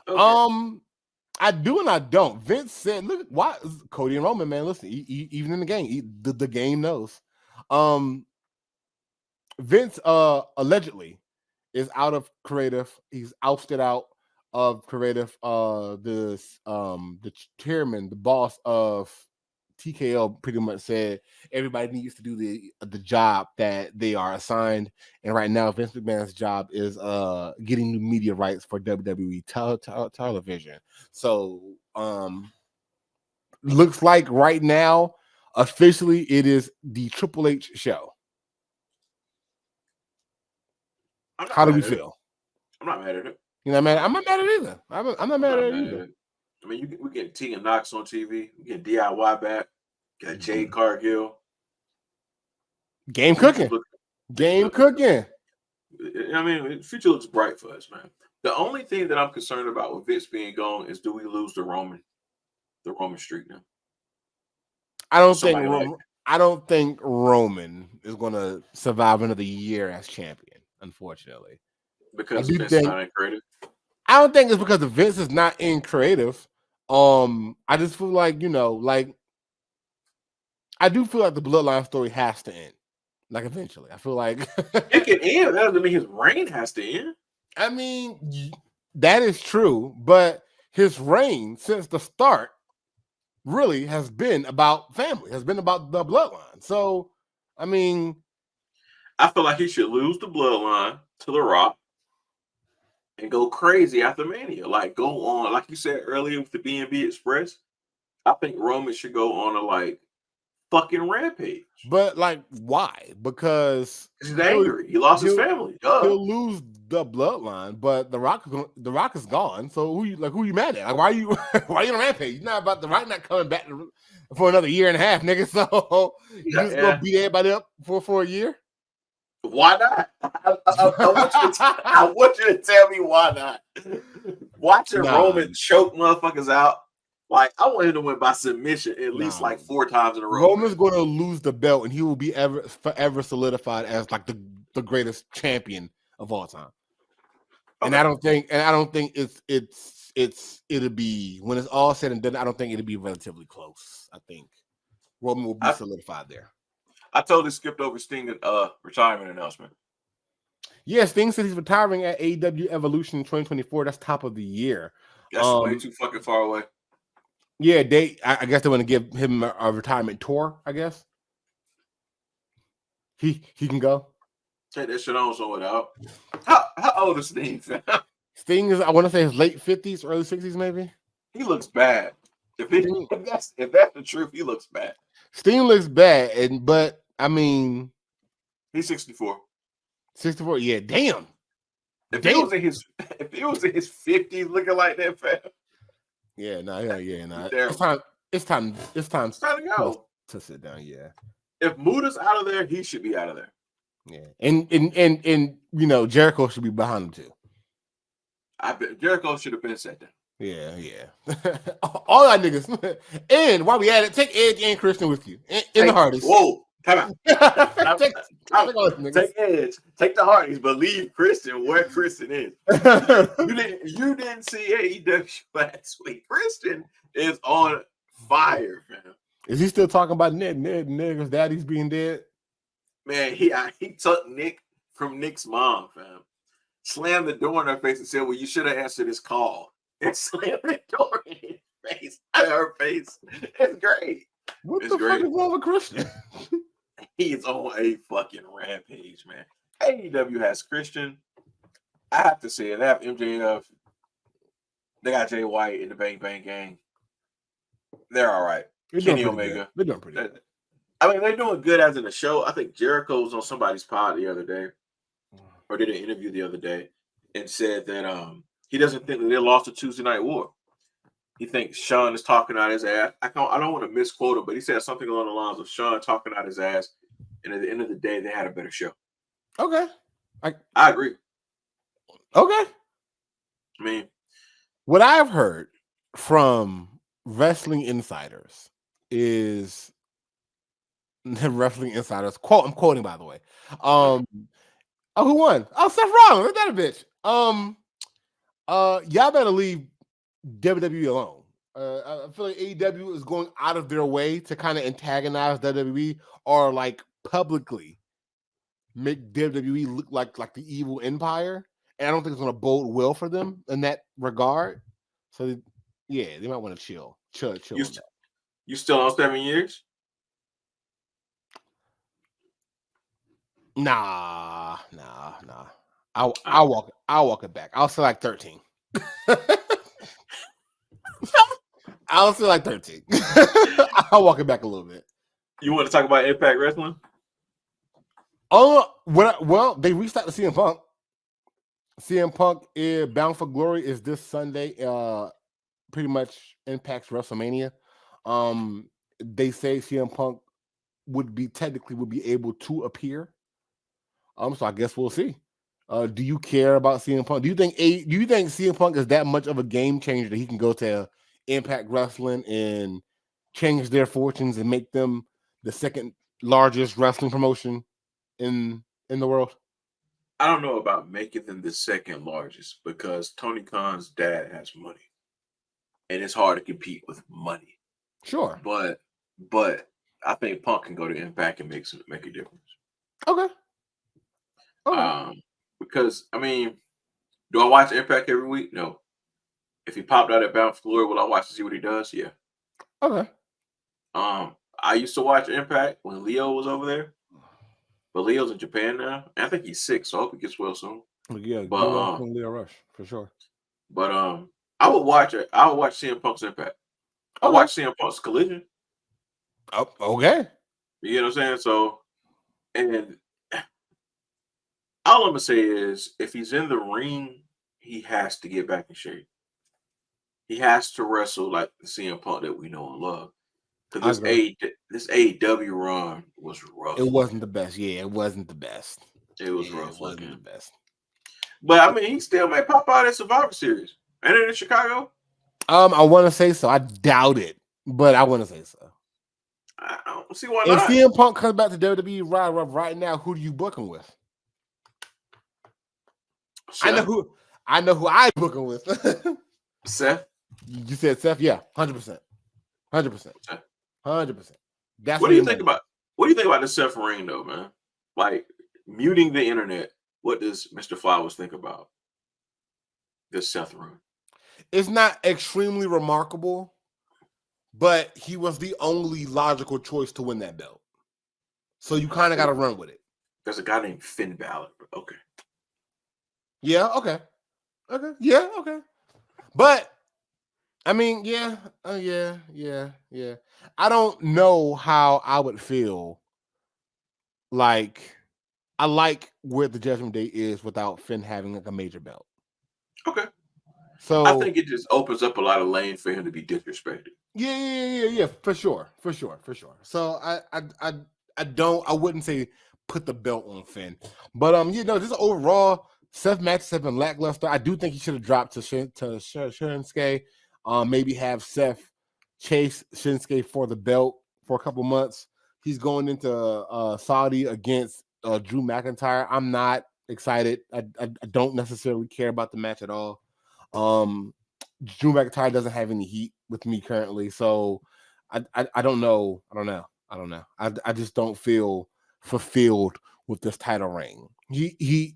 Speaker 2: Okay. I do and I don't. Vince said, "Look, why Cody and Roman, man? Listen, even in the game, the game knows." Vince allegedly is out of creative. He's ousted out of creative. The chairman, the boss of TKO, pretty much said everybody needs to do the job that they are assigned. And right now, Vince McMahon's job is getting new media rights for WWE television. So looks like right now, officially, it is the Triple H show. How do we feel?
Speaker 1: I'm not mad at it.
Speaker 2: You know, I'm not mad at it either. I'm not mad at it either.
Speaker 1: I mean, we get Tegan Knox on TV. We get DIY back. Got Jade Cargill.
Speaker 2: Game cooking. Game cooking.
Speaker 1: I mean, the future looks bright for us, man. The only thing that I'm concerned about with Vince being gone is, do we lose the Roman streak now?
Speaker 2: I don't think Roman is going to survive another year as champion, unfortunately.
Speaker 1: Because Vince is not in creative?
Speaker 2: I don't think it's because Vince is not in creative. I just feel like, I do feel like the bloodline story has to end. Like, eventually. I feel like
Speaker 1: it can end. That doesn't mean his reign has to end.
Speaker 2: I mean, that is true, but his reign since the start really has been about family, has been about the bloodline. So, I mean,
Speaker 1: I feel like he should lose the bloodline to The Rock and go crazy after Mania. Like, go on, like you said earlier with the B&B Express. I think Roman should go on a fucking rampage.
Speaker 2: But why? Because
Speaker 1: he's angry. He lost his family.
Speaker 2: He'll lose the bloodline, but the Rock is gone. So who you mad at? Like, why are you on a rampage? You're not about the Rock not coming back for another year and a half, nigga. So you just gonna beat everybody up for a year?
Speaker 1: Why not? I want you to tell me why not. Watching Roman choke motherfuckers out. Like, I want him to win by submission at least 4 times in a row.
Speaker 2: Roman's going to lose the belt, and he will be forever solidified as the greatest champion of all time. Okay. And I don't think it'll be, when it's all said and done, I don't think it'll be relatively close. I think Roman will be solidified there.
Speaker 1: I totally skipped over Sting's retirement announcement.
Speaker 2: Yeah, Sting said he's retiring at AEW Evolution 2024. That's top of the year.
Speaker 1: That's way too fucking far away.
Speaker 2: Yeah, I guess they want to give him a retirement tour, I guess. He can go.
Speaker 1: Take that shit on somewhere out. How old is Sting, fam?
Speaker 2: Sting is, I want to say, his late 50s, early 60s, maybe.
Speaker 1: He looks bad. If that's the truth, he looks bad.
Speaker 2: Sting looks bad, but I mean,
Speaker 1: he's 64.
Speaker 2: 64, yeah, damn.
Speaker 1: If he was in his 50s looking like that, fam.
Speaker 2: Yeah, no. It's time
Speaker 1: to go.
Speaker 2: To sit down, yeah.
Speaker 1: If Muda's out of there, he should be out of there.
Speaker 2: Yeah. And Jericho should be behind him too.
Speaker 1: I bet Jericho should have been set down.
Speaker 2: Yeah. All that niggas. And while we at it, take Edge and Christian with you. In the Hardys.
Speaker 1: Whoa. Time out.
Speaker 2: Take
Speaker 1: Edge, take the Hardys, but leave Christian where Christian is. You didn't see AEW last week. Christian is on fire, fam.
Speaker 2: Is he still talking about Nick's daddy's being dead?
Speaker 1: Man, he took Nick from Nick's mom, fam. Slammed the door in her face and said, "Well, you should have answered this call." And slammed the door in her face. It's great.
Speaker 2: What the fuck is wrong with Christian?
Speaker 1: He's on a fucking rampage, man. AEW has Christian. I have to say it. They have MJF. They got Jay White in the Bang Bang Gang. They're all right. Kenny Omega.
Speaker 2: They're doing pretty good.
Speaker 1: I mean, they're doing good as in the show. I think Jericho was on somebody's pod the other day, or did an interview the other day, and said that he doesn't think that they lost the Tuesday Night War. He thinks Sean is talking out his ass. I don't want to misquote him, but he said something along the lines of Sean talking out his ass And at the end of the day, they had a better show.
Speaker 2: Okay.
Speaker 1: I agree.
Speaker 2: Okay.
Speaker 1: I mean,
Speaker 2: what I've heard from wrestling insiders is wrestling insiders quote. I'm quoting, by the way. Oh, who won? Oh, Seth Rollins. Ain't that a bitch? Y'all better leave WWE alone. I feel like AEW is going out of their way to kind of antagonize WWE or like publicly make WWE look like the evil empire. And I don't think it's going to bode well for them in that regard. So, yeah, they might want to chill.
Speaker 1: You still on 7 years?
Speaker 2: Nah. I'll walk it back. I'll say like 13. I'll say like 13. I'll walk it back a little bit.
Speaker 1: You want to talk about Impact Wrestling?
Speaker 2: Oh, well, they restarted the CM Punk. CM Punk is Bound for Glory is this Sunday. Pretty much impacts WrestleMania. They say CM Punk would be able to appear. So I guess we'll see. Do you care about CM Punk? Do you think CM Punk is that much of a game changer that he can go to Impact Wrestling and change their fortunes and make them the second largest wrestling promotion in the world?
Speaker 1: I don't know about making them the second largest because Tony Khan's dad has money, and it's hard to compete with money.
Speaker 2: Sure,
Speaker 1: but I think Punk can go to Impact and make a difference.
Speaker 2: Okay.
Speaker 1: Because I mean, do I watch Impact every week? No. If he popped out at Bound for Glory, will I watch to see what he does? Yeah.
Speaker 2: Okay.
Speaker 1: I used to watch Impact when Leo was over there, but Leo's in Japan now. And I think he's sick, so I hope he gets well soon.
Speaker 2: Yeah,
Speaker 1: but
Speaker 2: Leo Rush for sure.
Speaker 1: But I would watch it. I would watch CM Punk's Impact. I watch CM Punk's Collision.
Speaker 2: Oh, okay.
Speaker 1: You know what I'm saying? So, and all I'm gonna say is, if he's in the ring, he has to get back in shape. He has to wrestle like the CM Punk that we know and love. Because this AEW run was rough.
Speaker 2: It wasn't the best. Yeah, it wasn't the best.
Speaker 1: It was rough.
Speaker 2: It wasn't the best.
Speaker 1: But I mean, he still may pop out at Survivor Series. Ain't it in Chicago?
Speaker 2: I want to say so. I doubt it, but I want to say so.
Speaker 1: I don't see why not.
Speaker 2: If CM Punk comes back to WWE right now, who do you book him with? Seth. I know who I book him with.
Speaker 1: Seth.
Speaker 2: You said Seth? Yeah, 100%. 100%. 100%.
Speaker 1: What do you think about the Seth ring though, man? Like muting the internet. What does Mr. Flowers think about this Seth ring?
Speaker 2: It's not extremely remarkable, but he was the only logical choice to win that belt. So you kind of got to run with it.
Speaker 1: There's a guy named Finn Balor. Okay.
Speaker 2: Yeah, okay. Yeah, okay. But I mean, yeah. I don't know how I would feel like I like where the Judgment Day is without Finn having like a major belt.
Speaker 1: Okay.
Speaker 2: So
Speaker 1: I think it just opens up a lot of lane for him to be disrespected.
Speaker 2: Yeah, for sure. So I wouldn't say put the belt on Finn. But just overall, Seth matches have been lackluster. I do think he should have dropped to Shinsuke. Maybe have Seth chase Shinsuke for the belt for a couple months. He's going into Saudi against Drew McIntyre. I'm not excited. I don't necessarily care about the match at all. Drew McIntyre doesn't have any heat with me currently, so I don't know. I just don't feel fulfilled with this title reign. He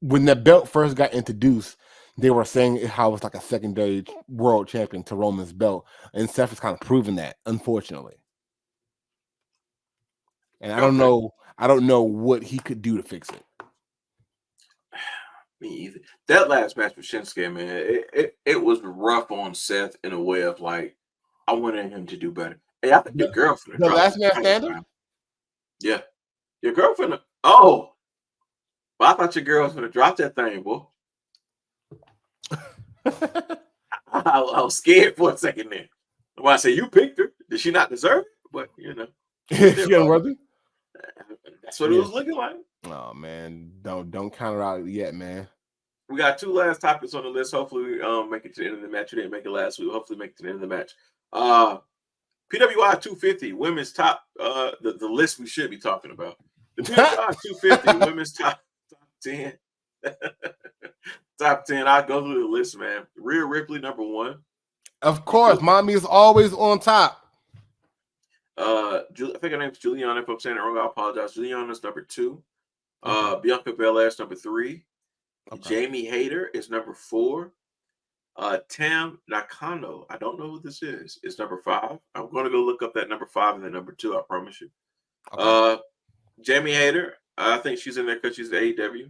Speaker 2: when that belt first got introduced, they were saying how it was like a secondary world champion to Roman's belt, and Seth has kind of proven that, unfortunately. And I don't know what he could do to fix it.
Speaker 1: Me either. That last match with Shinsuke, man, it was rough on Seth in a way of like, I wanted him to do better. Hey, I think your girlfriend.
Speaker 2: The last man standing? Yeah.
Speaker 1: Your girlfriend. Oh. Well, I thought your girl was going to drop that thing, boy. I was scared for a second there. When I say you picked her, did she not deserve it? But,
Speaker 2: She unworthy?
Speaker 1: That's what it was looking like.
Speaker 2: Oh man, don't count her out yet, man.
Speaker 1: We got 2 last topics on the list. Hopefully, we make it to the end of the match. We didn't make it last week. Hopefully, make it to the end of the match. PWI 250 women's top. The list we should be talking about. The PWI 250 women's top 10. Top 10. I'll go through the list, man. Rhea Ripley, number 1.
Speaker 2: Of course, mommy is always on top.
Speaker 1: I think her name's Juliana. If I'm saying it wrong, I apologize. Juliana's number 2. Bianca Belair's number 3. Okay. Jamie Hayter is number 4. Tam Nakano, I don't know who this is number 5. I'm going to go look up that number 5 and then number 2. I promise you. Okay. Jamie Hayter, I think she's in there because she's AEW.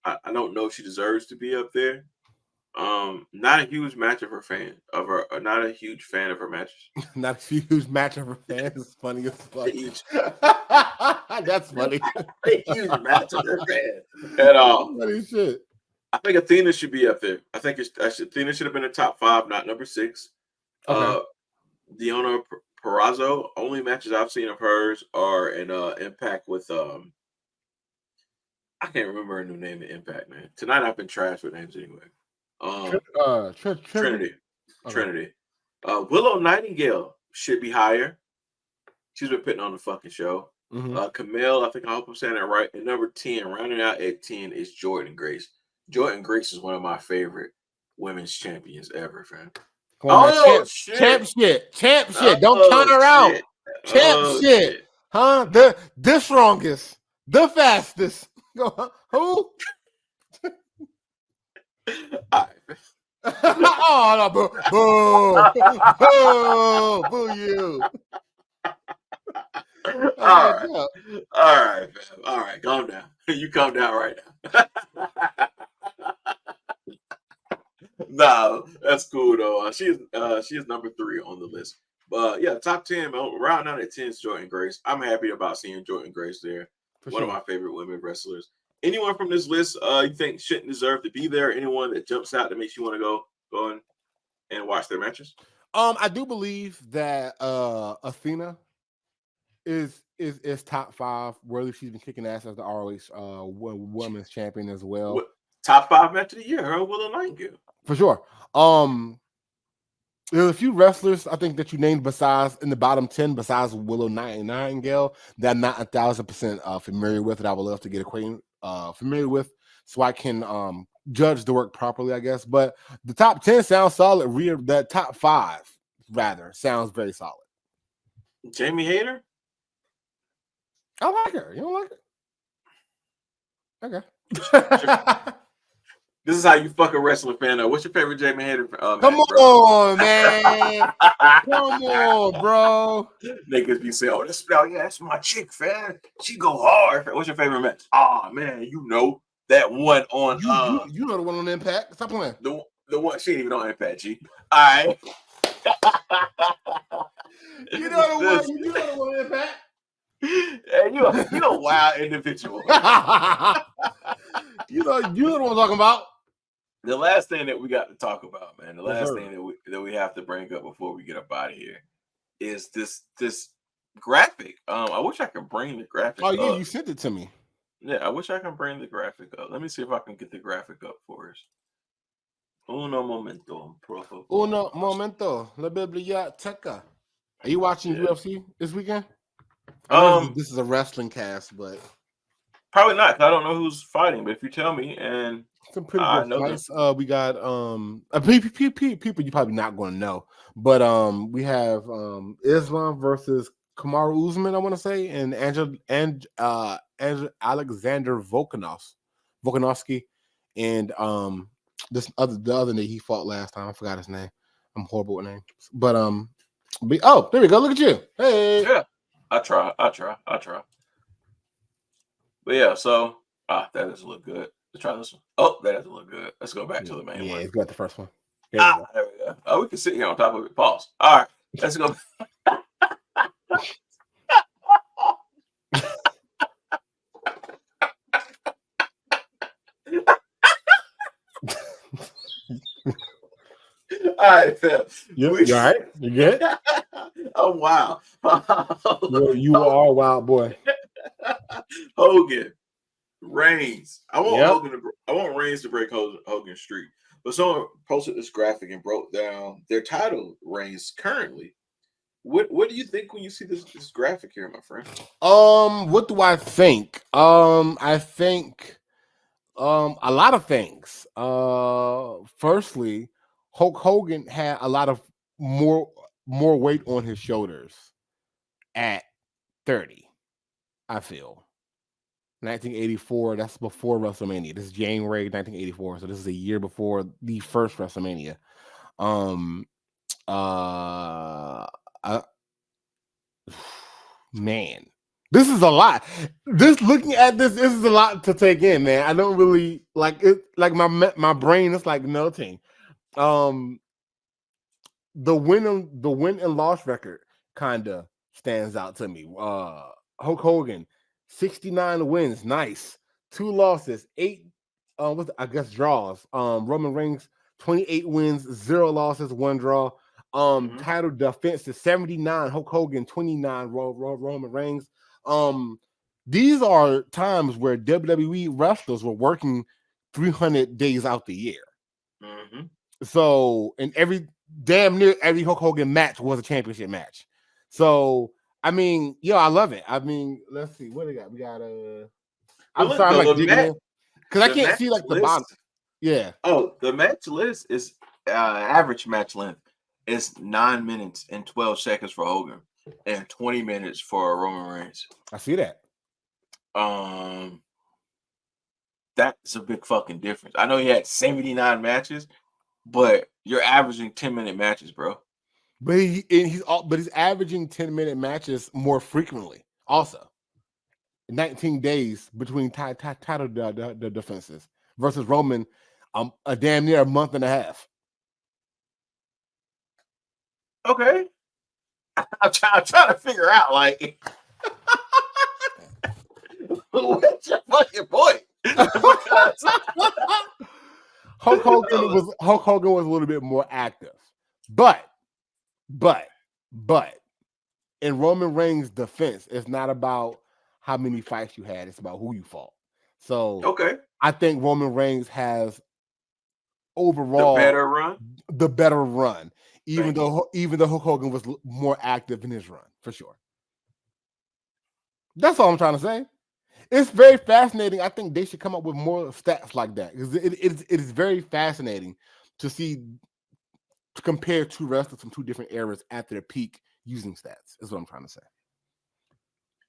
Speaker 1: I don't know if she deserves to be up there. Not a huge match of her fan of her. Not a huge fan of her matches.
Speaker 2: Not a huge match of her fans. It's funny as fuck. That's funny.
Speaker 1: A huge match of her fan at all.
Speaker 2: Funny shit.
Speaker 1: I think Athena should be up there. I think Athena should have been in top 5, not number 6. Okay. Deonna Purrazzo. Only matches I've seen of hers are in Impact with I can't remember her new name in Impact, man. Tonight I've been trash with names anyway. Trinity. Okay. Trinity. Willow Nightingale should be higher. She's been putting on the fucking show. Mm-hmm. Camille, I hope I'm saying that right. And number 10, rounding out at 10 is Jordynne Grace. Jordynne Grace is one of my favorite women's champions ever, fam.
Speaker 2: Shit. Champ shit. Don't count her out. Champ shit. Huh? The strongest. The fastest. Who?
Speaker 1: All right.
Speaker 2: Oh, no, boo you.
Speaker 1: All right, fam. All right, calm down. You calm down right now. No, that's cool though. She is number 3 on the list. But yeah, top 10, round out at 10 is Jordynne Grace. I'm happy about seeing Jordynne Grace there. One of my favorite women wrestlers. Anyone from this list you think shouldn't deserve to be there? Anyone that jumps out that makes you want to go and watch their matches?
Speaker 2: I do believe that Athena is top 5. Really, she's been kicking ass as the ROH women's champion as well.
Speaker 1: Top 5 match of the year, her Willow Nightingale.
Speaker 2: For sure. There's a few wrestlers I think that you named besides in the bottom 10 besides Willow Nightingale that I'm not 1,000% familiar with that I would love to get familiar with so I can judge the work properly, I guess. But the top 10 sounds solid. That top 5 rather sounds very solid.
Speaker 1: Jamie Hayter?
Speaker 2: I like her. You don't like her? Okay.
Speaker 1: This is how you fuck a wrestling fan up. What's your favorite Jamie Hayter?
Speaker 2: Come on, man. Come on, bro.
Speaker 1: Niggas be saying, that's my chick, fan. She go hard. What's your favorite match? Oh, man, you know that one on...
Speaker 2: You know the one on Impact. Stop playing.
Speaker 1: The one, she ain't even on Impact, G. All right.
Speaker 2: You know the one on Impact.
Speaker 1: Hey, you a wild individual.
Speaker 2: You know the one I'm talking about.
Speaker 1: The last thing that we got to talk about, man, the last thing that we have to bring up before we get up out of here is this graphic. I wish I could bring the graphic up.
Speaker 2: Oh, yeah, you sent it to me.
Speaker 1: Yeah, I wish I can bring the graphic up. Let me see if I can get the graphic up for us. Uno momento, profe.
Speaker 2: Uno momento. La biblioteca. Are you watching UFC this weekend? This is a wrestling cast, but
Speaker 1: probably not. I don't know who's fighting, but if you tell me, and
Speaker 2: some pretty good fights. We got people you probably not going to know, but we have Islam versus Kamaru Usman, I want to say, and Alexander Volkanovski, and the other name he fought last time. I forgot his name. I'm horrible with names, but there we go. Look at you. Hey,
Speaker 1: yeah. I try. But yeah, so that doesn't look good. Let's try this one. Oh, that doesn't look good. Let's go back to the main one.
Speaker 2: Yeah, it's got the first one.
Speaker 1: There we go. Oh, we can sit here on top of it. Pause. All right, let's go. All right, Phil.
Speaker 2: You all right? You good?
Speaker 1: Oh, wow.
Speaker 2: You are a wild boy.
Speaker 1: Hogan, Reigns. I
Speaker 2: Yep.
Speaker 1: want Reigns to break Hogan's streak. But someone posted this graphic and broke down their title reigns currently. What do you think when you see this graphic here, my friend?
Speaker 2: What do I think? I think a lot of things. Firstly, Hulk Hogan had a lot of more weight on his shoulders at 30, I feel. 1984, that's before WrestleMania. This is January 1984, so this is a year before the first WrestleMania. Man, this is a lot. Looking at this is a lot to take in, man. I don't really like it. Like my brain is like melting. The win and loss record kind of stands out to me. Hulk Hogan, 69 wins, nice. 2 losses, 8 draws. Roman Reigns, 28 wins, 0 losses, 1 draw. Title defense is 79. Hulk Hogan, 29. Roman Reigns. These are times where WWE wrestlers were working 300 days out the year. So, and damn near every Hulk Hogan match was a championship match. So, I mean, I love it. I mean, let's see what we got. We got I'm sorry, I'm like digging in because I can't see like the bottom. Yeah.
Speaker 1: Oh, the match list is average match length is 9 minutes and 12 seconds for Hogan and 20 minutes for Roman Reigns.
Speaker 2: I see that.
Speaker 1: That's a big fucking difference. I know he had 79 matches, but you're averaging 10-minute matches, bro.
Speaker 2: But he's averaging 10-minute matches more frequently. Also, 19 days between title defenses versus Roman, a damn near a month and a half.
Speaker 1: Okay, I'm trying to figure out like what's your fucking point?
Speaker 2: Hulk Hogan was a little bit more active, but in Roman Reigns' defense, it's not about how many fights you had; it's about who you fought. So,
Speaker 1: okay,
Speaker 2: I think Roman Reigns has overall the better run, even though Hulk Hogan was more active in his run for sure. That's all I'm trying to say. It's very fascinating. I think they should come up with more stats like that because it is very fascinating to compare two wrestlers from two different eras at their peak using stats. Is what I'm trying to say.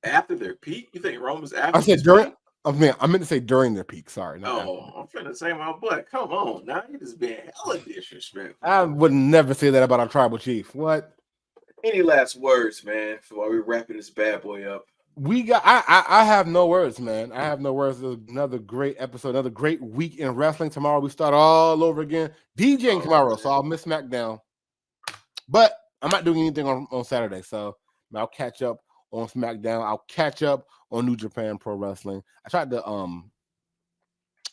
Speaker 1: After their peak, you think Roman's after?
Speaker 2: I said during. I meant to say during their peak. Sorry.
Speaker 1: I'm trying to say my butt. Come on, now you just being hella disrespectful.
Speaker 2: I would never say that about our tribal chief. What?
Speaker 1: Any last words, man, while we're wrapping this bad boy up?
Speaker 2: I have no words, man. I have no words. Another great episode, another great week in wrestling. Tomorrow we start all over again. DJing tomorrow, so I'll miss Smackdown. But I'm not doing anything on Saturday, so I'll catch up on Smackdown. I'll catch up on New Japan Pro Wrestling. I tried to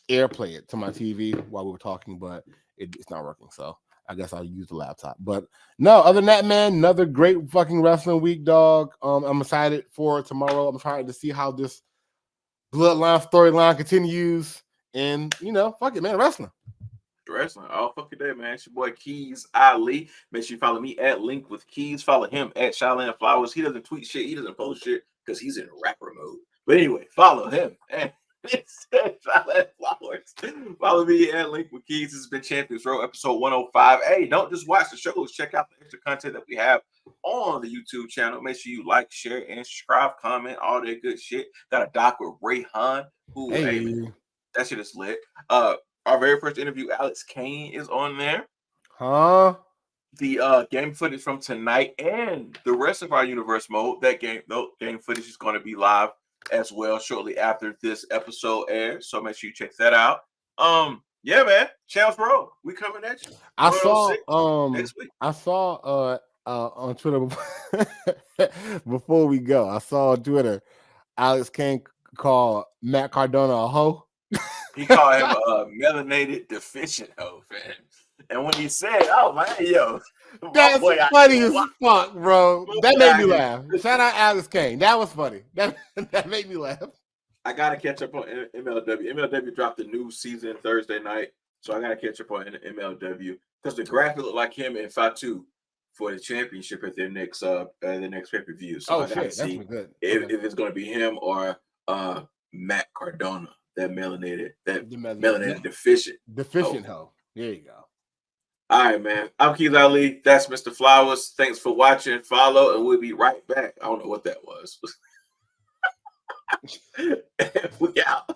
Speaker 2: airplay it to my TV while we were talking, but it's not working. So I guess I'll use the laptop. But no, other than that, man, another great fucking wrestling week, dog. I'm excited for tomorrow. I'm trying to see how this bloodline storyline continues. And, fuck it, man, wrestling
Speaker 1: all fucking day, man. It's your boy Keiz Ali. Make sure you follow me at Link with Keiz. Follow him at Shyland Flowers. He doesn't tweet shit. He doesn't post shit because he's in rapper mode. But anyway, follow him. It's Shyland Flowers. Follow me at Link with Keiz. This has been Champions Row, episode 105. Hey, don't just watch the shows. Check out the extra content that we have on the YouTube channel. Make sure you like, share, and subscribe, comment, all that good shit. Got a doc with Ray Han. Hey, man, that shit is lit. Our very first interview, Alex Kane, is on there.
Speaker 2: Huh?
Speaker 1: The game footage from tonight and the rest of our universe mode, that game footage is going to be live as well shortly after this episode airs. So make sure you check that out. Yeah, man. Champs Bro, we coming at you.
Speaker 2: I saw
Speaker 1: next week.
Speaker 2: I saw on Twitter before we go. I saw on Twitter Alex Kane call Matt Cardona a hoe.
Speaker 1: He called him a melanated deficient hoe, fam. And when he said, "Oh man, yo,
Speaker 2: that's funny as fuck, bro." That made me laugh. Shout out Alex Kane. That was funny. That made me laugh.
Speaker 1: I gotta catch up on MLW. MLW dropped a new season Thursday night, so I gotta catch up on MLW because the graphic looked like him and Fatu for the championship at their next pay-per-view. So I gotta see if it's gonna be him or Matt Cardona, that melanated deficient hoe.
Speaker 2: There you go.
Speaker 1: All right, man. I'm Keiz Ali. That's Mr. Flowers. Thanks for watching. Follow, and we'll be right back. I don't know what that was. We out.